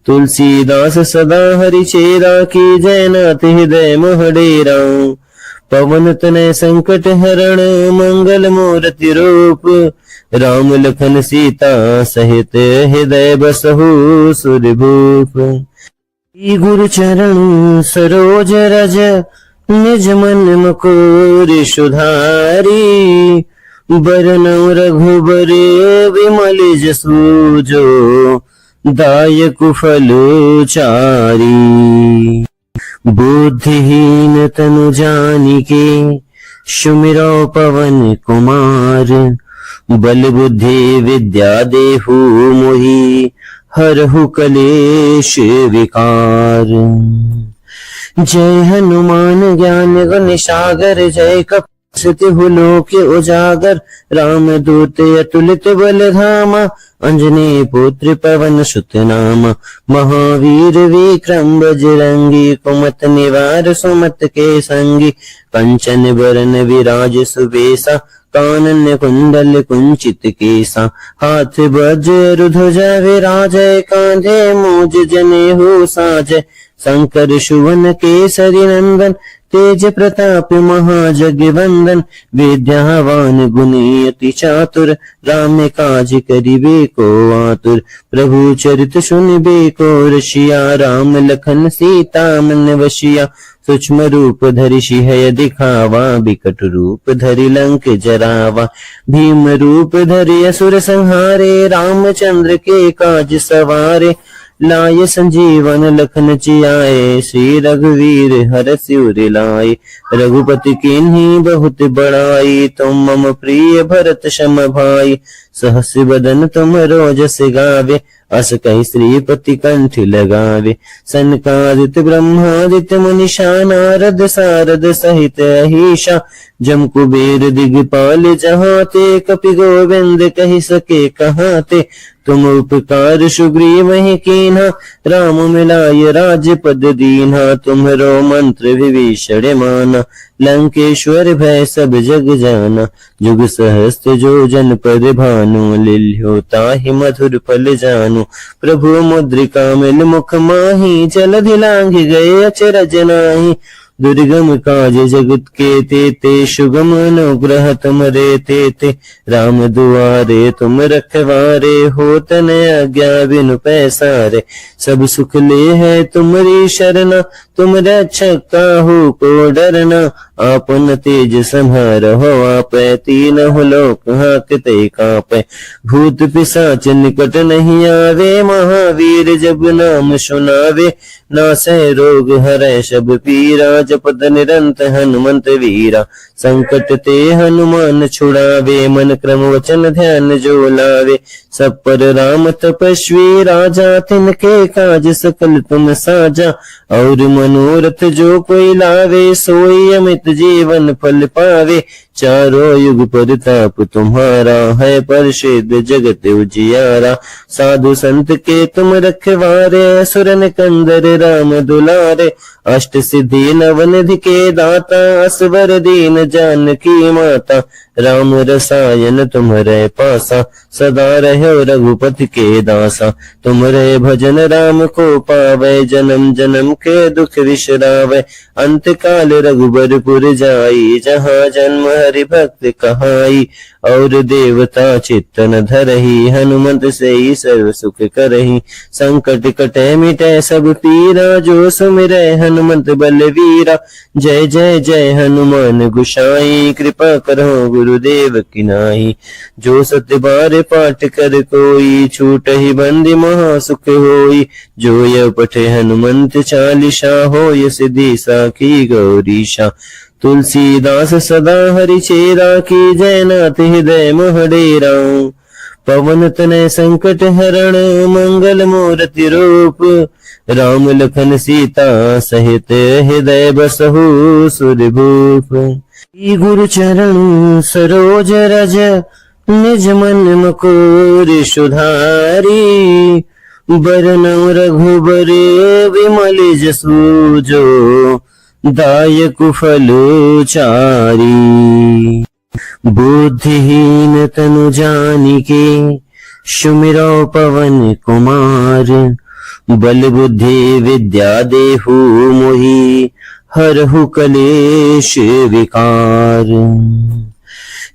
तुलसीदास सदा हरि चेरा, की जयनाथ हृदय मोह डेरा। पवन तनय संकट हरण मंगल मूर्ति रूप, राम लखन सीता सहित हृदय बसहु सुरभूप। गुरु चरण सरोज रज निज मन मुकुर सुधारी। बरनउँ रघुबर विमल जसु जो दायक फल चारी। बुद्धिहीन तनु जानिके सुमिरौ पवन कुमार। बल बुद्धि विद्या देहु मोहि हरहु कलेश विकार। जय हनुमान ज्ञान गुण सागर, जय कपीसति लोक उजागर। राम दूत अतुलित बल धामा, अंजनी पुत्र पवन सुत नामा। महावीर विक्रम बजरंगी, कुमत निवार सुमत के संगी। कंचन बरन विराज सुबेसा, कानन कुंडल कुंचित केसा। हाथ वज्र ध्वजा विराजय, कांधे मूज जनेऊ साजय। शंकर सुवन केसरी नंदन, तेज प्रताप महाजगवंदन। विद्यावान गुणी अति चातुर, राम काज करिबे को आतुर। प्रभु चरित सुनिबे को रसिया, राम लखन सीता मन बसिया। सूक्ष्म रूप धरि सिंह दिखावा, बिकट रूप धरि लंक जरावा। भीम रूप धरि असुर संहारे, रामचंद्र के काज सवारे। लाय संजीवन लखन जियाए, श्री रघुवीर हर शिवर लाए। रघुपति कीन्ही बहुत बड़ाई, तुम मम प्रिय भरत सम भाई। सहस बदन तुम रोजस गावे, अस कहि श्रीपति कंठ लगावे। सनकादित ब्रह्मादित्य मुनीषा, नारद सारद सहित अहीशा। जम कुबेर दिगपाल जहाँ ते, कपि गोविंद कहि सके कहाँ ते। तुम उपकार सुग्रीव ही कीन्हा, राम मिलाय राजपद दीन्हा। तुम्हरो मंत्र विभीषण माना, लंकेश्वर भय सब जग जाना। जुग सहस्त्र जो जन पर भानु, लिल्यो ताहि मधुर फल जानु। प्रभु मुद्रिका मिल मुख माही, जलधि लांघ गए अचरज नाहि। दुर्गम काज जगत के तेते, सुगम अनुग्रह तुमरे तेते। राम दुआरे तुम रखवारे, होत न आज्ञा बिनु पैसारे। सब सुख ले है तुमरी शरणा, तुम रक्षक काहू को डरना। आपन तेज संहारहो, आपै तीनहुँ लोक हांकते कांपै। भूत पिशाच निकट नहीं आवे, महावीर जब नाम सुनावे। नासै रोग हरै सब पीरा, जपत निरंत हनुमंत वीरा। संकट ते हनुमान छुड़ावे, मन क्रम वचन ध्यान जो लावे। सब पर राम तपस्वी राजा, तिनके काज सकल तुम साजा। और मनोरथ जो कोई लावे, सोई अमित जीवन फल पावे। चारों युग प्रताप तुम्हारा, है प्रसिद्ध जगत उजियारा। साधु संत के तुम रखवारे, असुर निकंदर राम दुलारे। अष्ट सिद्धि नवनिधि के दाता, असवर दीन जानकी माता। राम रसायन तुम्हरे पासा, सदा रहो रघुपति के दासा। तुम्हरे भजन राम को पावे, जन्म जन्म के दुख विसरावे। अंत काल रघुबरपुर जाई, जहाँ जन्म हरि भक्त कहाई। और देवता चित्तन धरही, हनुमंत से ही सर्व सुख करही। संकट कटे मिटे सब पीरा, जो सुमिरै हनुमंत बलवीरा। जय जय जय हनुमान गोसाई, कृपा करो गुरुदेव की नाई। जो सत्य बार पाठ कर कोई, छूटहि बंदी महा सुख होई। जो यह पठे हनुमंत चालीसा, होय सिद्धि साखी गौरीशा। तुलसीदास सदा हरि चेरा, की जय नाथ हृदय मोह डेरा। पवन तनय संकट हरण, मंगल मूर्ति रूप। राम लखन सीता सहित, हृदय बसहु सुरभूप। गुरु चरण सरोज रज, निज मन मुकुर सुधारी। बरनउँ रघुबर विमल जसु, जो दायक फल चारी। बुद्धिहीन तनु जानिके, सुमिरौ पवन कुमार। बल बुद्धि विद्या देहु मोहि, हरहु कलेश विकार।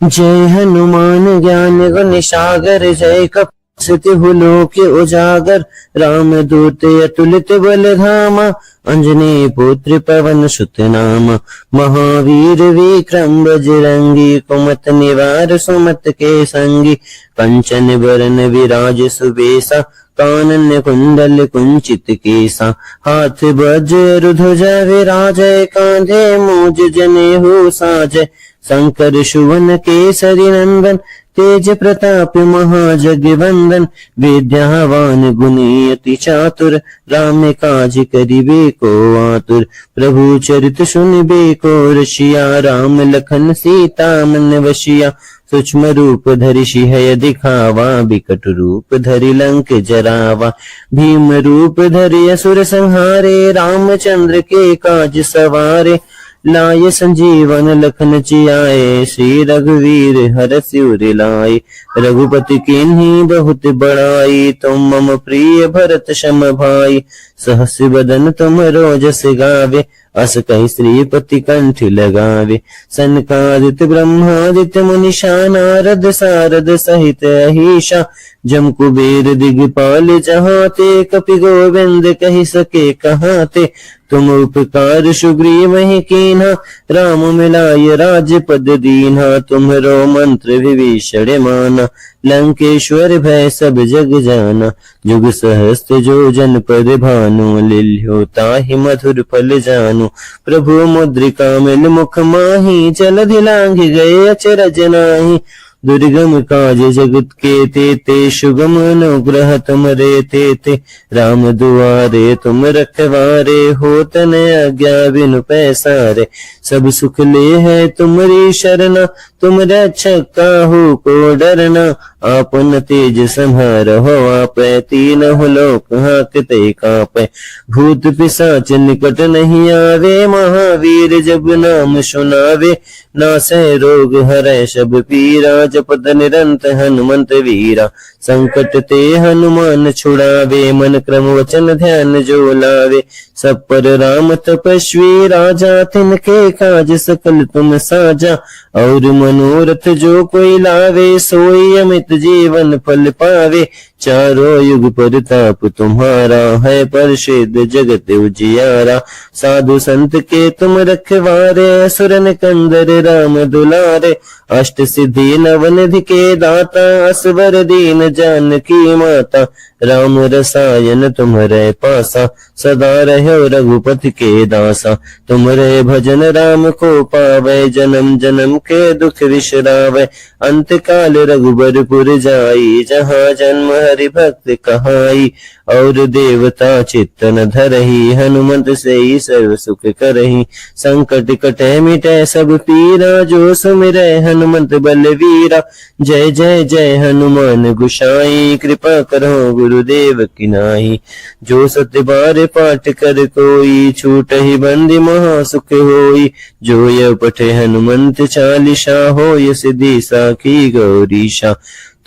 जय हनुमान ज्ञान गुण सागर, जय कपीसति लोक उजागर। राम दूत अतुलित बल धामा, अंजनी पुत्र पवन सुत नामा। महावीर विक्रम बजरंगी, कुमत निवार सुमत के संगी। कंचन बरन विराज सुबेसा, कानन कुंडल कुंचित केसा। हाथ वज्र ध्वजा विराजय, कांधे मूज जनेऊ साजय। शंकर सुवन केसरी नंदन तेज प्रताप महाजगवंदन विद्यावान गुणी अति चातुर राम काज करिबे को आतुर प्रभु चरित सुनिबे को रसिया राम लखन सीता मन वशिया सूक्ष्म रूप धरि सिंह दिखावा बिकट रूप धरि लंक जरावा भीम रूप धरि असुर संहारे रामचंद्र के काज सवारे लाय संजीवन लखन जियाए श्री रघुवीर हर सिर लाए रघुपति किन्हीं बहुत बड़ाई तुम मम प्रिय भरत सम भाई सहस बदन तुम रोजस गावे अस कहि श्रीपति कंठ लगावे सनकादित ब्रह्मादित्य मुनिषा नारद सारद सहित अहिषा जम कुबेर दिगपाल जहाते कपि गोविंद कहि सके कहाते तुम उपकार सुग्रीव ही कीन्हा राम मिलाय राजपद दीन्हा तुम्हरो मंत्र विभीषण माना लंकेश्वर भय सब जग जाना जुग सहस्त्र जो जन पर भानु लिल्यो ताहि मधुर फल जानु प्रभु मुद्रिका मिल मुख माही जलधि लांघ गए अचरज नाही दुर्गम काज जगत के तेते सुगम अनुग्रह तुमरे तेते राम दुआरे तुम रखवारे हो तन आज्ञा बिनु पैसारे सब सुख ले है तुमरी शरणा तुम रक्षक काहू को डरना आपन तेज संहारहो आप तीनों लोक हाकते कापे भूत पिशाच निकट नहीं आवे महावीर जब नाम सुनावे नासै रोग हरै सब पीरा जपत निरंत हनुमंत वीरा संकट ते हनुमान छुड़ावे मन क्रम वचन ध्यान जो लावे सब पर राम तपस्वी राजा तिनके काज सकल तुम साजा और मनोरथ जो कोई लावे सोई अमित जीवन फल पावे चारों युग परताप तुम्हारा है प्रसिद्ध जगत उजियारा साधु संत के तुम रखवारे असुरन कंदर राम दुलारे अष्ट सिद्धि नवनिधि के दाता असवर दीन जानकी माता राम रसायन तुम्हारे पासा सदा रहो रघुपति के दासा तुम्हारे भजन राम को पावे जन्म जन्म के दुख विश्रावे अंत काल रघुबरपुर जाई जहाँ जन्म हरि भक्त कहाई और देवता चित्तन धरही हनुमंत से ही सर्व सुख करही संकट कटे मिटे सब पीरा जो सुमिरै हनुमंत बलवीरा जय जय जय हनुमान गुसाई कृपा करो गुरुदेव की नाई जो सत्य बार पाठ कर कोई छूट ही बंदी महा सुख होई जो यह पठे हनुमंत चालीसा हो ये सिद्धि साखी गौरीशा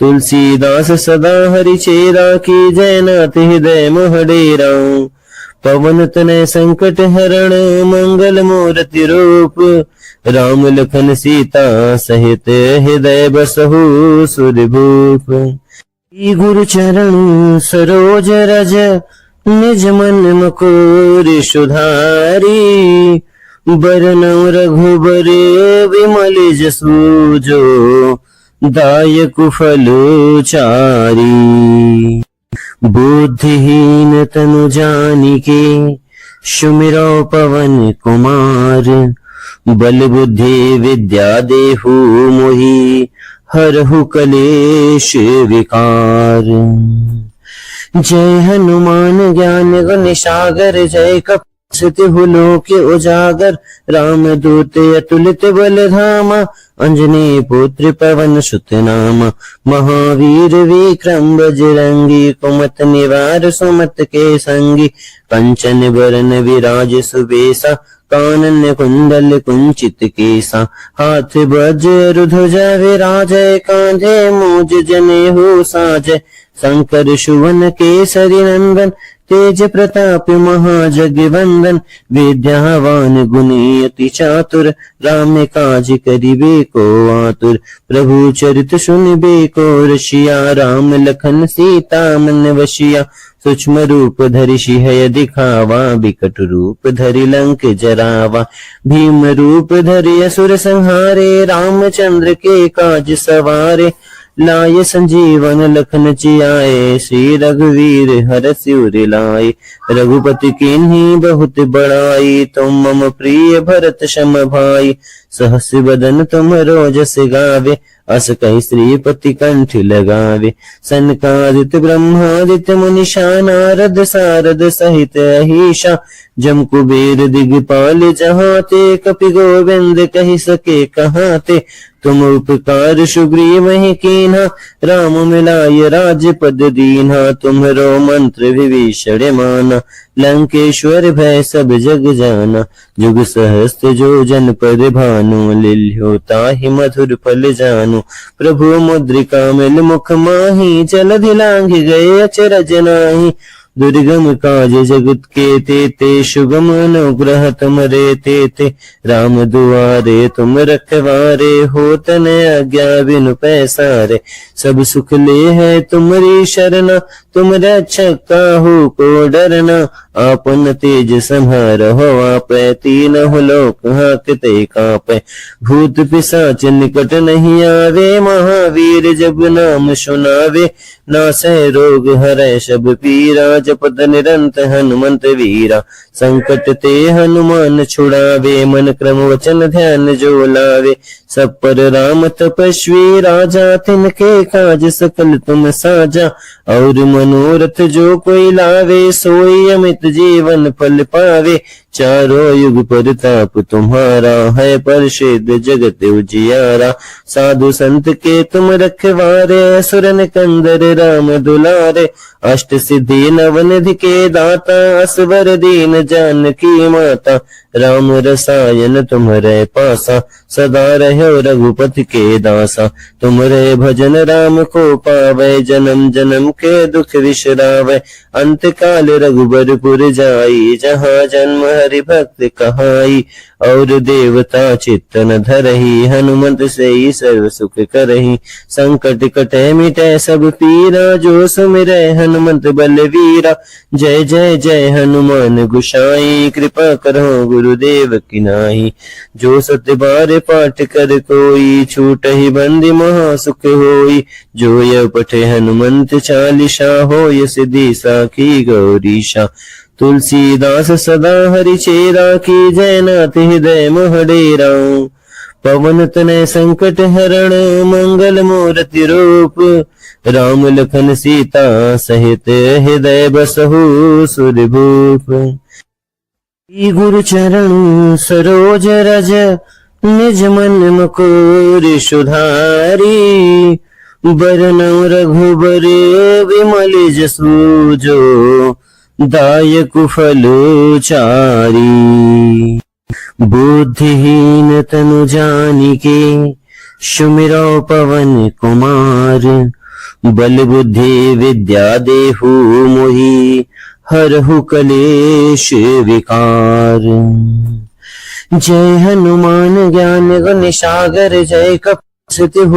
तुलसीदास सदा हरि चेरा की जय नाथ हृदय मोहडेरा पवन तनय संकट हरण मंगल मूर्ति रूप राम लखन सीता सहित हृदय बसहु सुरभूप गुरु चरण सरोज रज निज मन मकोर सुधारी बरनौ रघुबर विमल जसु जो दायक फल चारी बुद्धिहीन तनु जानिके सुमिरो पवन कुमार बल बुद्धि विद्या देहु मोहि हरहु कलेश विकार जय हनुमान ज्ञान गुण सागर जय कपि लोक उजागर राम दूत अतुलित बल धामा अंजनी पुत्र पवन सुत नामा महावीर विक्रम बजरंगी कुमत निवार सुमत के संगी कंचन बरन विराज सुबेसा कानन कुंडल कुंचित केसा हाथ वज्र ध्वजा विराजय कांधे मूज जनेहु साजय शंकर सुवन केसरी नंदन तेज प्रताप महाजगवंदन विद्यावान गुणी अति चातुर राम काज करिबे को आतुर प्रभु चरित सुनिबे को रसिया राम लखन सीता मन वशिया सूक्ष्म रूप धरि सिंह दिखावा बिकट रूप धरि लंक जरावा भीम रूप धरि असुर संहारे रामचंद्र के काज सवारे लाय संजीवन लखन जियाए, श्री रघुवीर हर सिर लाए। रघुपति कीन्ही बहुत बड़ाई, तुम मम प्रिय भरत सम भाई। सहस बदन तुम रोजस गावे, अस कहि श्रीपति कंठ लगावे। सनकादित ब्रह्मादित्य मुनीषा, नारद सारद सहित अहीशा। जम कुबेर दिगपाल जहाँ ते, कपि गोविंद कहि सके कहाँ ते। तुम उपकार सुग्रीव ही कीन्हा, राम मिलाय राजपद दीन्हा। तुम्हरो मंत्र विभीषण माना, लंकेश्वर भय सब जग जाना। जुग सहस्त्र जो जन पर भानु, लिल्यो ताहि मधुर फल जानु। प्रभु मुद्रिका मिल मुख माही, जलधि लांघ गए अचरज नाही। दुर्गम काज जगत के तेते, सुगम अनुग्रह तुमरे तेते। राम दुआरे तुम रखवारे, होत न आज्ञा बिनु पैसारे। सब सुख ले है तुमरी शरणा, तुम रक्षक काहू को डरना। आपन तेज संहारहो, आपै तीनों लोक हाकते कापै। भूत पिशाच निकट नहीं आवे, महावीर जब नाम सुनावे। नासै रोग हरै सब पीरा, जपत निरंत हनुमंत वीरा। संकट ते हनुमान छुड़ावे, मन क्रम वचन ध्यान जो लावे। सब पर राम तपस्वी राजा, तिनके काज सकल तुम साजा। और मनोरथ जो कोई लावे, सोई अमित जीवन फल पावे। चारों युग परताप तुम्हारा, है प्रसिद्ध जगत उजियारा। साधु संत के तुम रखवारे, असुर निकंदर राम दुलारे। अष्ट सिद्धि नवनिधि के दाता, असवर दीन जानकी माता। राम रसायन तुम्हरे पासा, सदा रहो रघुपति के दासा। तुम्हरे भजन राम को पावे, जन्म जन्म के दुख विसरावे। अंत काल रघुबरपुर जाई, जहाँ जन्म हरि भक्त कहाई। और देवता चित्तन धरही, हनुमंत से ही सर्व सुख करही। संकट कटे मिटे सब पीरा, जो सुमिरै हनुमंत बलवीरा। जय जय जय हनुमान गुसाई, कृपा करो गुरुदेव की नाई। जो सत्य बार पाठ कर कोई, छूटहि बंदी महा सुख होई। जो यह पठे हनुमंत चालीसा, होय सिद्धि साखी गौरीशा। तुलसीदास सदा हरि चेरा, की जय नाथ हृदय मोह डेरा। पवन तनय संकट हरण, मंगल मूर्ति रूप। राम लखन सीता सहित, हृदय बसहु सुरभूप। गुरु चरण सरोज रज, निज मन मुकुर सुधारी। बरनउँ रघुबर विमल जसु, जो दायक फल चारी। बुद्धिहीन तनु जानिके, सुमिरौ पवन कुमार। बल बुद्धि विद्या देहु मोहि, हरहु कलेश विकार। जय हनुमान ज्ञान गुण सागर, जय कपि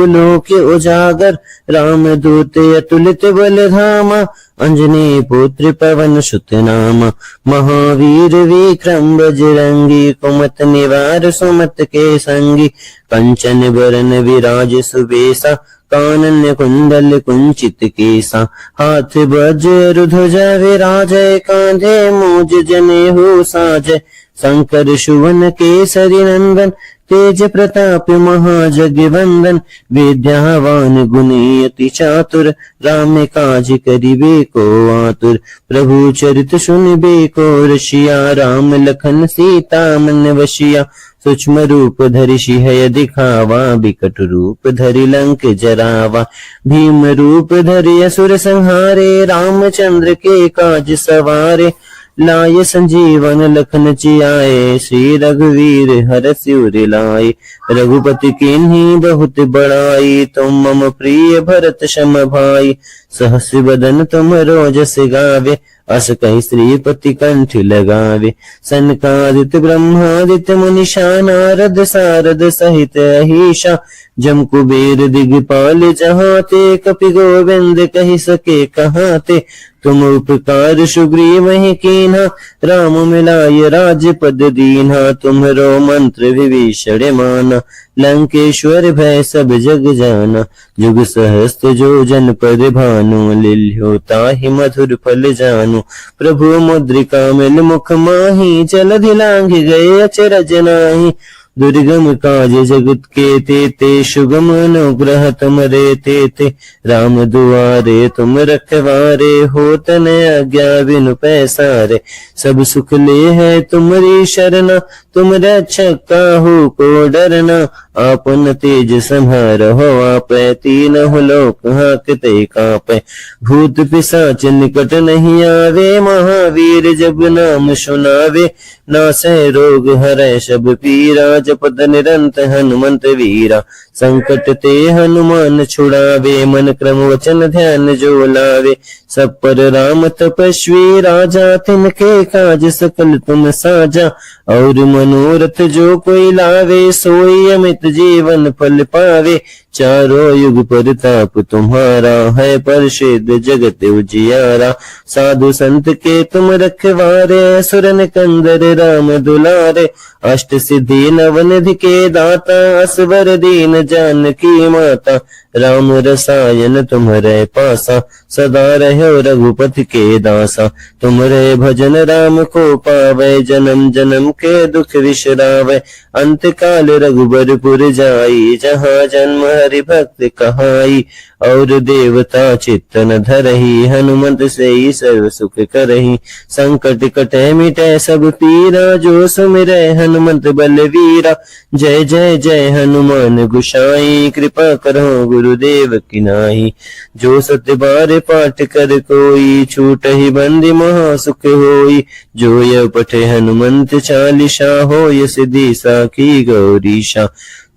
लोक उजागर। राम दूत अतुलित बल धामा, अंजनी पुत्र पवन सुत नामा। महावीर विक्रम बजरंगी, कुमत निवार सुमत के संगी। कंचन बरन विराज सुबेसा, कानन कुंडल कुंचित केसा। हाथ वज्र ध्वजा विराजय, कांधे मूज जनेऊ साजय। शंकर सुवन केसरी नंदन, तेज प्रताप महाजगवंदन। विद्यावान गुणी अति चातुर, राम काज करिबे को आतुर। प्रभु चरित सुनिबे को रसिया, राम लखन सीता मन वसिया। सूक्ष्म रूप धरि सिंह दिखावा, बिकट रूप धरि लंक जरावा। भीम रूप धरि असुर संहारे, रामचंद्र के काज सवारे। लाय संजीवन लखन जियाए, श्री रघुवीर हर सिर लाए। रघुपति कीन्ही बहुत बड़ाई, तुम मम प्रिय भरत सम भाई। सहस बदन तुम रोजस गावे, अस कहि श्रीपति कंठ लगावे। सनकादित ब्रह्मादित्य मुनीषा, नारद सारद सहित अहीशा। जम कुबेर दिगपाल जहाँ ते, कपि गोविंद कहि सके कहाँ ते। तुम उपकार सुग्रीव ही कीन्हा, राम मिलाय राजपद दीन्हा। तुम्हरो मंत्र विभीषण माना, लंकेश्वर भय सब जग जाना। जुग सहस्त्र जो जन पद भानु, लिल्यो ताहि मधुर फल जानु। प्रभु मुद्रिका मिल मुख माही, जलधि लांघ गए अचरज नाहि। दुर्गम काज जगत के तेते, सुगम अनुग्रह तुमरे तेते। राम दुआरे तुम रखवारे, होतन आज्ञा बिनु पैसारे। सब सुख ले है तुमरी शरणा, तुम रक्षक काहू को डरना। आपन तेज संहारहो आपै, तीनहुँ लोक हांकते कांपै। भूत पिशाच निकट नहीं आवे, महावीर जब नाम सुनावे। नासै रोग हरै सब पीरा, जपत निरंतर हनुमंत वीरा। संकट ते हनुमान छुड़ावे, मन क्रम वचन ध्यान जो लावे। सब पर राम तपस्वी राजा, तिनके काज सकल तुम साजा। और मनोरथ जो कोई लावे, सोई अमित जीवन फल पावे। चारों युग परताप तुम्हारा, है प्रसिद्ध जगत उजियारा। साधु संत के तुम रखवारे, असुर निकंदर राम दुलारे। अष्ट सिद्धि नवनिधि के दाता, असवर दीन जानकी माता। राम रसायन तुम्हरे पासा, सदा रहो रघुपति के दासा। तुम्हरे भजन राम को पावै, जन्म जन्म के दुख विसरावै। अंत काल रघुबरपुर जाई, जहाँ जन्म हरि भक्त कहाई। और देवता चित्तन धरही, हनुमंत से ही सर्व सुख करही। संकट कटे मिटे सब पीरा, जो सुमिरै हनुमंत बलवीरा। जय जय जय हनुमान गोसाई, कृपा करो गुरुदेव की नाई। जो सत्य बार पाठ कर कोई, छूटहि बंदी महा सुख होई। जो यह पठे हनुमंत चालीसा, होय सिद्धि साखी गौरीशा।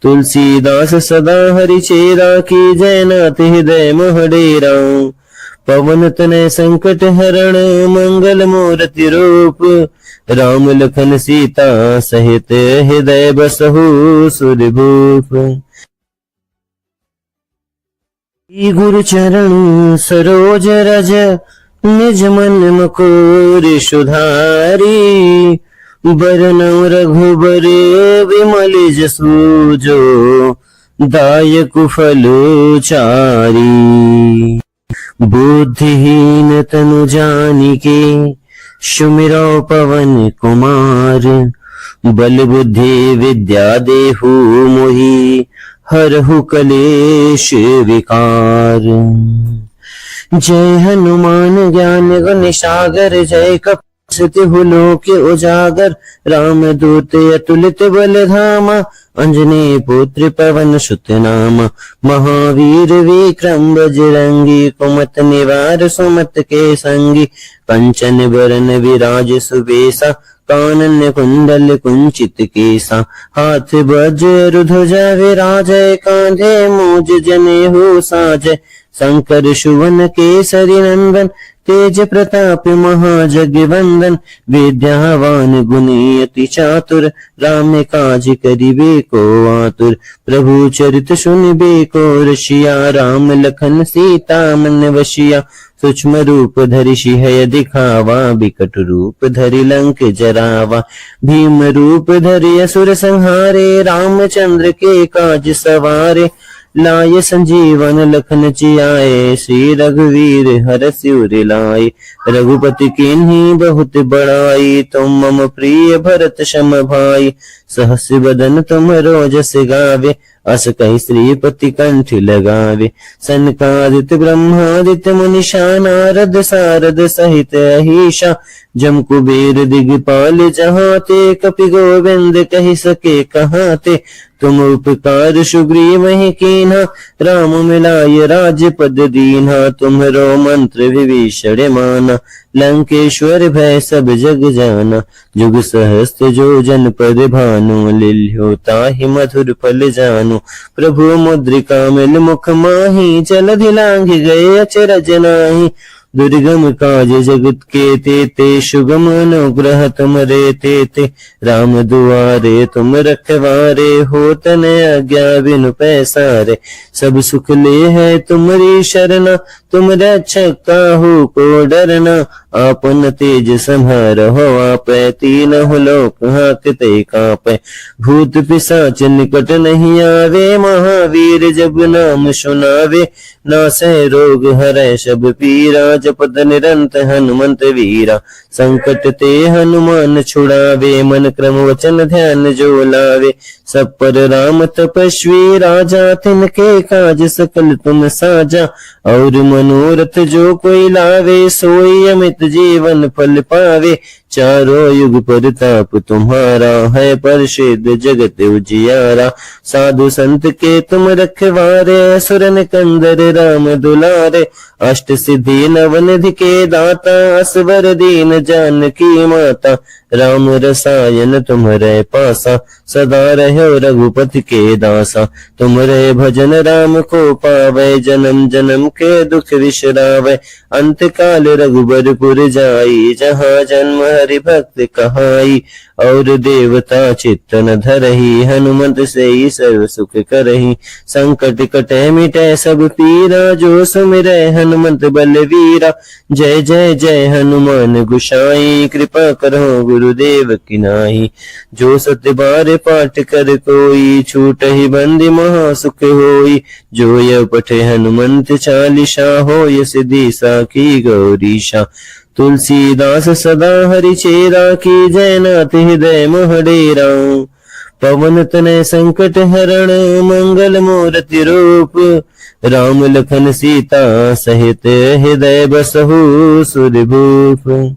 तुलसीदास सदा हरि चेरा, की जयनाथ हृदय मोहडेरा। पवन तनय संकट हरण, मंगल मूर्ति रूप। राम लखन सीता सहित, हृदय बसहु सुरभूप। गुरु चरण सरोज रज, निज मन मुकुर सुधारी। बरनउँ रघुबर विमल जसु, जो दायक फल चारी। बुद्धिहीन तनु जानिके, सुमिरौ पवन कुमार। बल बुद्धि विद्या देहु मोहि, हरहु कलेश विकार। जय हनुमान ज्ञान गुण सागर, जय कपि लोक उजागर। राम दूत अतुलित बल धामा, अंजनी पुत्र पवन सुत नामा। महावीर विक्रम बजरंगी, कुमत निवार सुमत के संगी। कंचन बरन विराज सुबेसा, कानन कुंडल कुंचित केसा। हाथ वज्र ध्वजा विराजय, कांधे मूज जनेऊ साजय। शंकर सुवन केसरी नंदन, तेज प्रताप महाजगवंदन। विद्यावान गुणी अति चातुर, राम काज करिबे को आतुर। प्रभु चरित सुनिबे को रसिया, राम लखन सीता मन वसिया। सूक्ष्म रूप धरि सिंह दिखावा, बिकट रूप धरि लंक जरावा। भीम रूप धरि असुर संहारे, रामचंद्र के काज सवारे। लाय संजीवन लखन जियाए, श्री रघुवीर हरष उर लाए। रघुपति कीन्ही बहुत बड़ाई, तुम मम प्रिय भरत सम भाई। सहस बदन तुमरो जस गावे, अस कहि श्रीपति कंठ लगावे। सनकादित ब्रह्मादित्य मुनीषा, नारद सारद सहित अहीशा। जम कुबेर दिगपाल जहाँ ते, कपि गोविंद कहि सके कहाँ ते। तुम उपकार सुग्रीव ही कीन्हा, राम मिलाय राजपद दीन्हा। तुम्हरो मंत्र विभीषण माना, लंकेश्वर भय सब जग जाना। जुग सहस्त्र जो जन पद भानु, लिल्यो ताहि मधुर फल जानु। प्रभु मुद्रिका मिल मुख माही, जलधि लांघ गए अचरज नाहि। दुर्गम काज जगत के तेते, सुगम अनुग्रह तुमरे तेते। राम दुआरे तुम रखवारे, होत न आज्ञा बिनु पैसारे। सब सुख ले है तुम्हारी शरणा, तुम रक्षक काहू को डरना। आपन तेज संहारहो, आपै तीनहुँ लोक हांकते कांपै। भूत पिशाच निकट नहीं आवे, महावीर जब नाम सुनावे। नासै रोग हरै सब पीरा, जपत निरंत हनुमंत वीरा। संकट ते हनुमान छुड़ावे, मन क्रम वचन ध्यान जो लावे। सब पर राम तपस्वी राजा, तिनके काज सकल तुम साजा। और मनोरथ जो कोई लावे, सोई अमित जीवन फल पावे। चारों युग परताप तुम्हारा, है प्रसिद्ध जगत उजियारा। साधु संत के तुम रखवारे, असुर निकंदर राम दुलारे। अष्ट सिद्धि नवनिधि के दाता, असवर दीन जानकी माता। राम रसायन तुम्हारे पासा, सदा रहो रघुपति के दासा। तुम्हारे भजन राम को पावे, जन्म जन्म के दुख विश्रावे। अंत काल रघुबरपुर जाई, जहाँ जन्म हरि भक्त कहाई। और देवता चित्त न धरही, हनुमत से ही सर्व सुख करही। संकट कटे मिटे सब पीरा, जो सुमिरै हनुमंत बलवीरा। जय जय जय हनुमान गोसाई, कृपा करो गुरुदेव की नाई। जो सत्य बार पाठ कर कोई, छूटहि बंदी महा सुख होई। जो यह पठे हनुमंत चालीसा, होय सिद्धि साखी गौरीशा। तुलसीदास सदा हरि चेरा, की जय नाथ हृदय मोह डेरा। पवन तनय संकट हरण, मंगल मूर्ति रूप। राम लखन सीता सहित, हृदय बसहु सुरभूप।